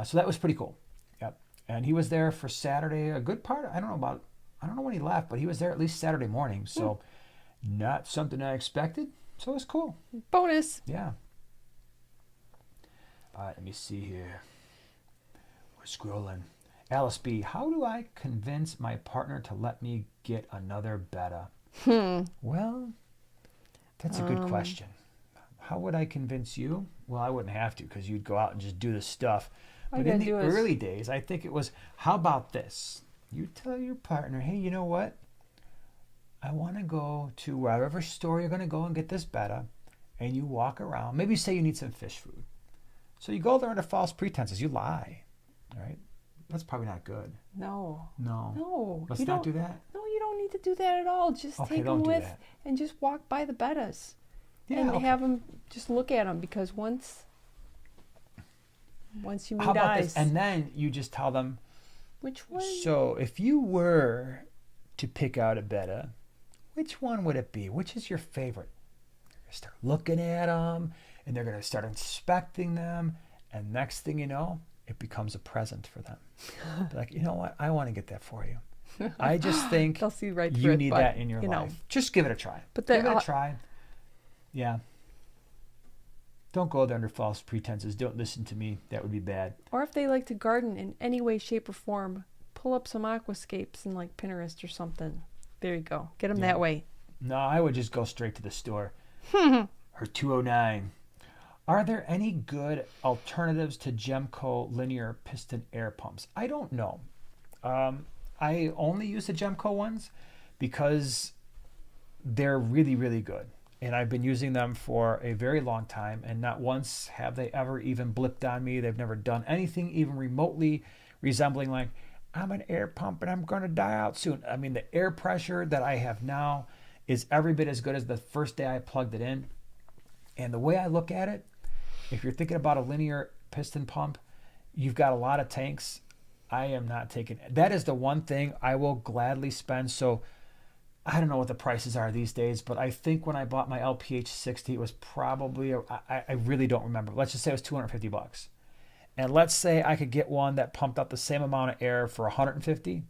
So that was pretty cool. Yep. And he was there for Saturday, a good part. I don't know when he left, but he was there at least Saturday morning. So not something I expected. So it was cool. Bonus. Yeah. All right, let me see here. We're scrolling. Alice B, how do I convince my partner to let me get another Betta? Well, that's a good question. How would I convince you? Well, I wouldn't have to because you'd go out and just do the stuff. But in the early days, I think it was, how about this? You tell your partner, hey, you know what? I want to go to wherever store you're going to go and get this Betta, and you walk around. Maybe you say you need some fish food. So you go there under false pretenses. You lie, all right? That's probably not good. No. Let's not do that. No, you don't need to do that at all. Just take them with and just walk by the Bettas. Yeah, and have them just look at them because once you meet eyes. And then you just tell them, which one? So if you were to pick out a Betta, which one would it be? Which is your favorite? They're going to start looking at them and they're going to start inspecting them. And next thing you know, it becomes a present for them. Like, you know what? I want to get that for you. I just think they'll see right you need that in your life. Just give it a try. Give it a try. Yeah. Don't go there under false pretenses. Don't listen to me. That would be bad. Or if they like to garden in any way, shape, or form, pull up some aquascapes in like Pinterest or something. There you go. Get them that way. No, I would just go straight to the store. Her 209. Are there any good alternatives to Gemco linear piston air pumps? I don't know. I only use the Gemco ones because they're really, really good. And I've been using them for a very long time, and not once have they ever even blipped on me. They've never done anything even remotely resembling like, I'm an air pump and I'm going to die out soon. I mean, the air pressure that I have now is every bit as good as the first day I plugged it in. And the way I look at it, if you're thinking about a linear piston pump, you've got a lot of tanks. I am not taking it. That is the one thing I will gladly spend. So I don't know what the prices are these days, but I think when I bought my LPH 60, it was probably, I really don't remember. Let's just say it was $250. And let's say I could get one that pumped out the same amount of air for 150.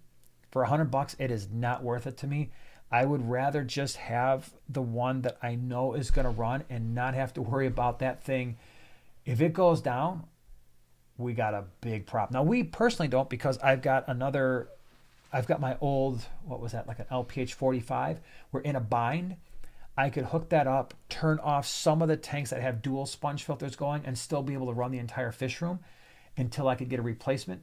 For $100, it is not worth it to me. I would rather just have the one that I know is going to run and not have to worry about that thing. If it goes down, we got a big problem. Now, we personally don't, because I've got my old, what was that, like an LPH 45. We're in a bind. I could hook that up, turn off some of the tanks that have dual sponge filters going, and still be able to run the entire fish room until I could get a replacement,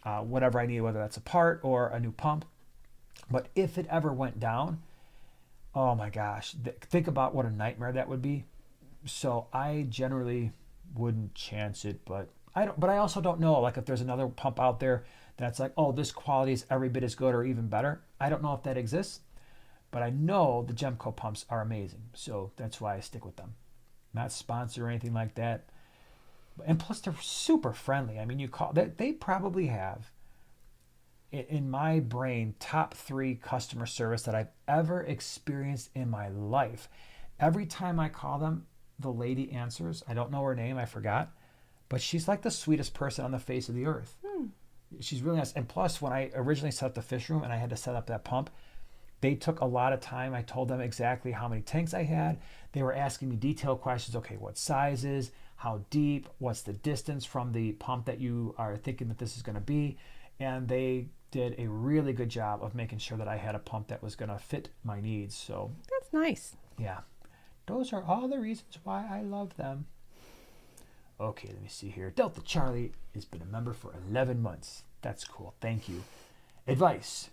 whatever I need, whether that's a part or a new pump. But if it ever went down, oh my gosh, think about what a nightmare that would be. So I generally wouldn't chance it, but I also don't know, like, if there's another pump out there that's like, oh, this quality is every bit as good or even better. I don't know if that exists, but I know the Gemco pumps are amazing. So that's why I stick with them. Not sponsored or anything like that. And plus, they're super friendly. I mean, they probably have, in my brain, top 3 customer service that I've ever experienced in my life. Every time I call them, the lady answers. I don't know her name. I forgot. But she's like the sweetest person on the face of the earth. She's really nice. And plus, when I originally set up the fish room and I had to set up that pump, they took a lot of time. I told them exactly how many tanks I had. They were asking me detailed questions. Okay, what sizes, how deep, what's the distance from the pump that you are thinking that this is going to be. And they did a really good job of making sure that I had a pump that was going to fit my needs. So that's nice. Yeah, those are all the reasons why I love them. Okay, let me see here. Delta Charlie has been a member for 11 months. That's cool. Thank you. Advice.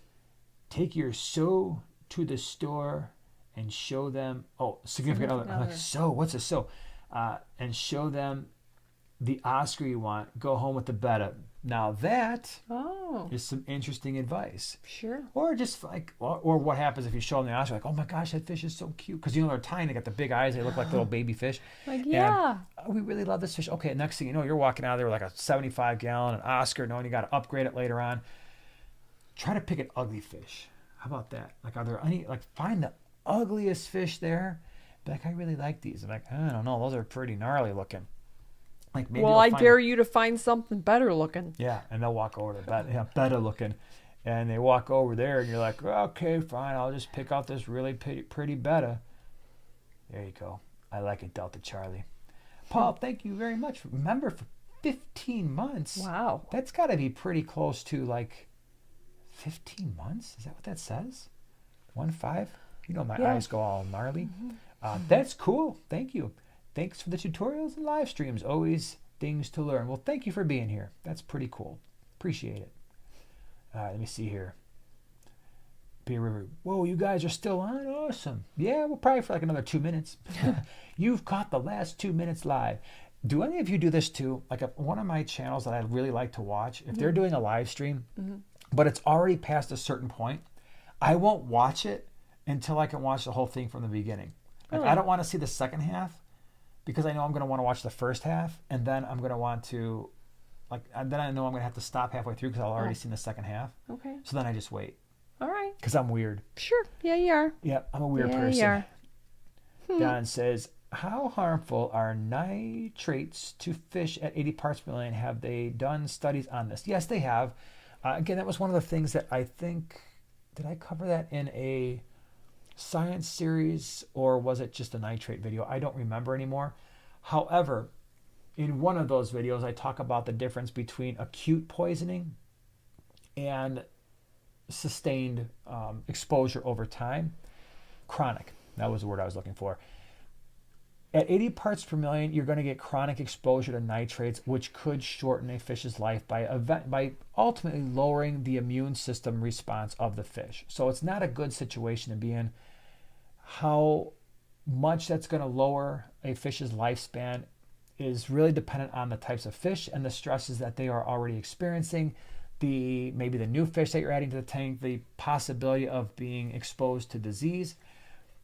Take your sew to the store and show them, significant other. I'm like, sew? What's a sew? And show them the Oscar you want. Go home with the Betta. Now that is some interesting advice. Sure. Or just like, or what happens if you show them the Oscar, like, oh my gosh, that fish is so cute. Because, they're tiny. They got the big eyes. They look like little baby fish. Like, yeah. And, we really love this fish. Okay, next thing you know, you're walking out of there with like a 75-gallon, an Oscar, knowing you got to upgrade it later on. Try to pick an ugly fish. How about that? Like, are there any, like, find the ugliest fish there. Be like, I really like these. I'm like, I don't know. Those are pretty gnarly looking. Like, maybe I dare you to find something better looking. Yeah, and they'll walk over to better looking. And they walk over there, and you're like, okay, fine. I'll just pick out this really pretty Betta. There you go. I like it, Delta Charlie. Paul, thank you very much. Remember, for 15 months. Wow. That's got to be pretty close to, like, 15 months? Is that what that says? 1-5? My eyes go all gnarly. That's cool. Thank you. Thanks for the tutorials and live streams. Always things to learn. Well, thank you for being here. That's pretty cool. Appreciate it. All right, let me see here. Beer River. Whoa, you guys are still on? Awesome. Yeah, we'll probably for like another 2 minutes. You've caught the last 2 minutes live. Do any of you do this too? Like, one of my channels that I really like to watch, if they're doing a live stream, but it's already past a certain point, I won't watch it until I can watch the whole thing from the beginning. Like, I don't want to see the second half, because I know I'm going to want to watch the first half, and then I'm going to want to, and then I know I'm going to have to stop halfway through because I've already seen the second half. Okay. So then I just wait. All right. Because I'm weird. Sure. Yeah, you are. Yeah, I'm a weird person. You are. Don says, how harmful are nitrates to fish at 80 parts per million? Have they done studies on this? Yes, they have. Again, that was one of the things that I think, did I cover that in a science series, or was it just a nitrate video? I don't remember anymore. However, in one of those videos, I talk about the difference between acute poisoning and sustained exposure over time. Chronic, that was the word I was looking for. At 80 parts per million, you're going to get chronic exposure to nitrates, which could shorten a fish's life by ultimately lowering the immune system response of the fish. So it's not a good situation to be in. How much that's going to lower a fish's lifespan is really dependent on the types of fish and the stresses that they are already experiencing, maybe the new fish that you're adding to the tank, the possibility of being exposed to disease.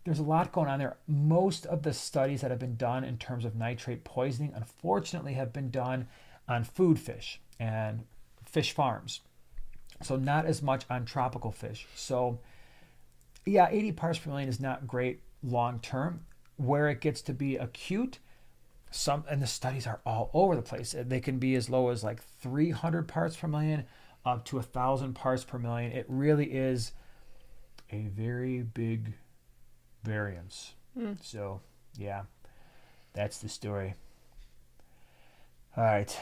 There's a lot going on there. Most of the studies that have been done in terms of nitrate poisoning, unfortunately, have been done on food fish and fish farms. So not as much on tropical fish. So yeah, 80 parts per million is not great long term. Where it gets to be acute, and the studies are all over the place. They can be as low as like 300 parts per million up to 1,000 parts per million. It really is a very big variance. So yeah, that's the story. All right,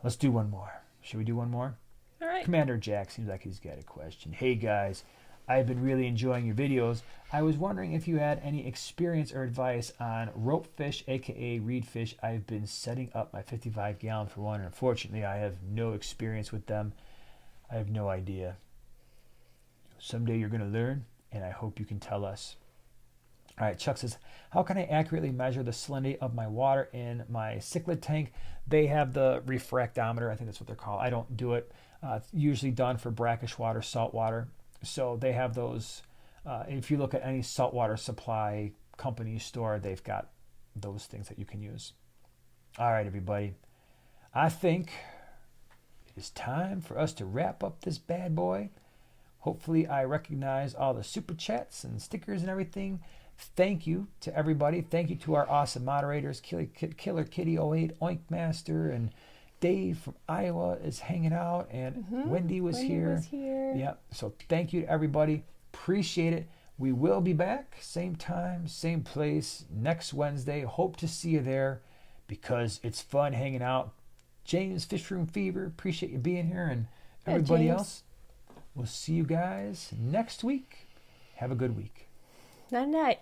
let's do one more. Should we do one more? All right. Commander Jack seems like he's got a question. Hey guys, I've been really enjoying your videos. I was wondering if you had any experience or advice on rope fish, aka reed fish. I've been setting up my 55 gallon for one, and unfortunately I have no experience with them. I have no idea. Someday you're going to learn, and I hope you can tell us. All right, Chuck says, how can I accurately measure the salinity of my water in my cichlid tank? They have the refractometer. I think that's what they're called. I don't do it. It's usually done for brackish water, salt water. So they have those. If you look at any saltwater supply company store, they've got those things that you can use. All right, everybody. I think it is time for us to wrap up this bad boy. Hopefully I recognize all the super chats and stickers and everything. Thank you to everybody. Thank you to our awesome moderators, Killer Kitty 08, Oink Master, and Dave from Iowa is hanging out, and Wendy was here. Yeah. So thank you to everybody. Appreciate it. We will be back same time, same place next Wednesday. Hope to see you there because it's fun hanging out. James, Fish Room Fever, appreciate you being here, and everybody else. We'll see you guys next week. Have a good week. Night night.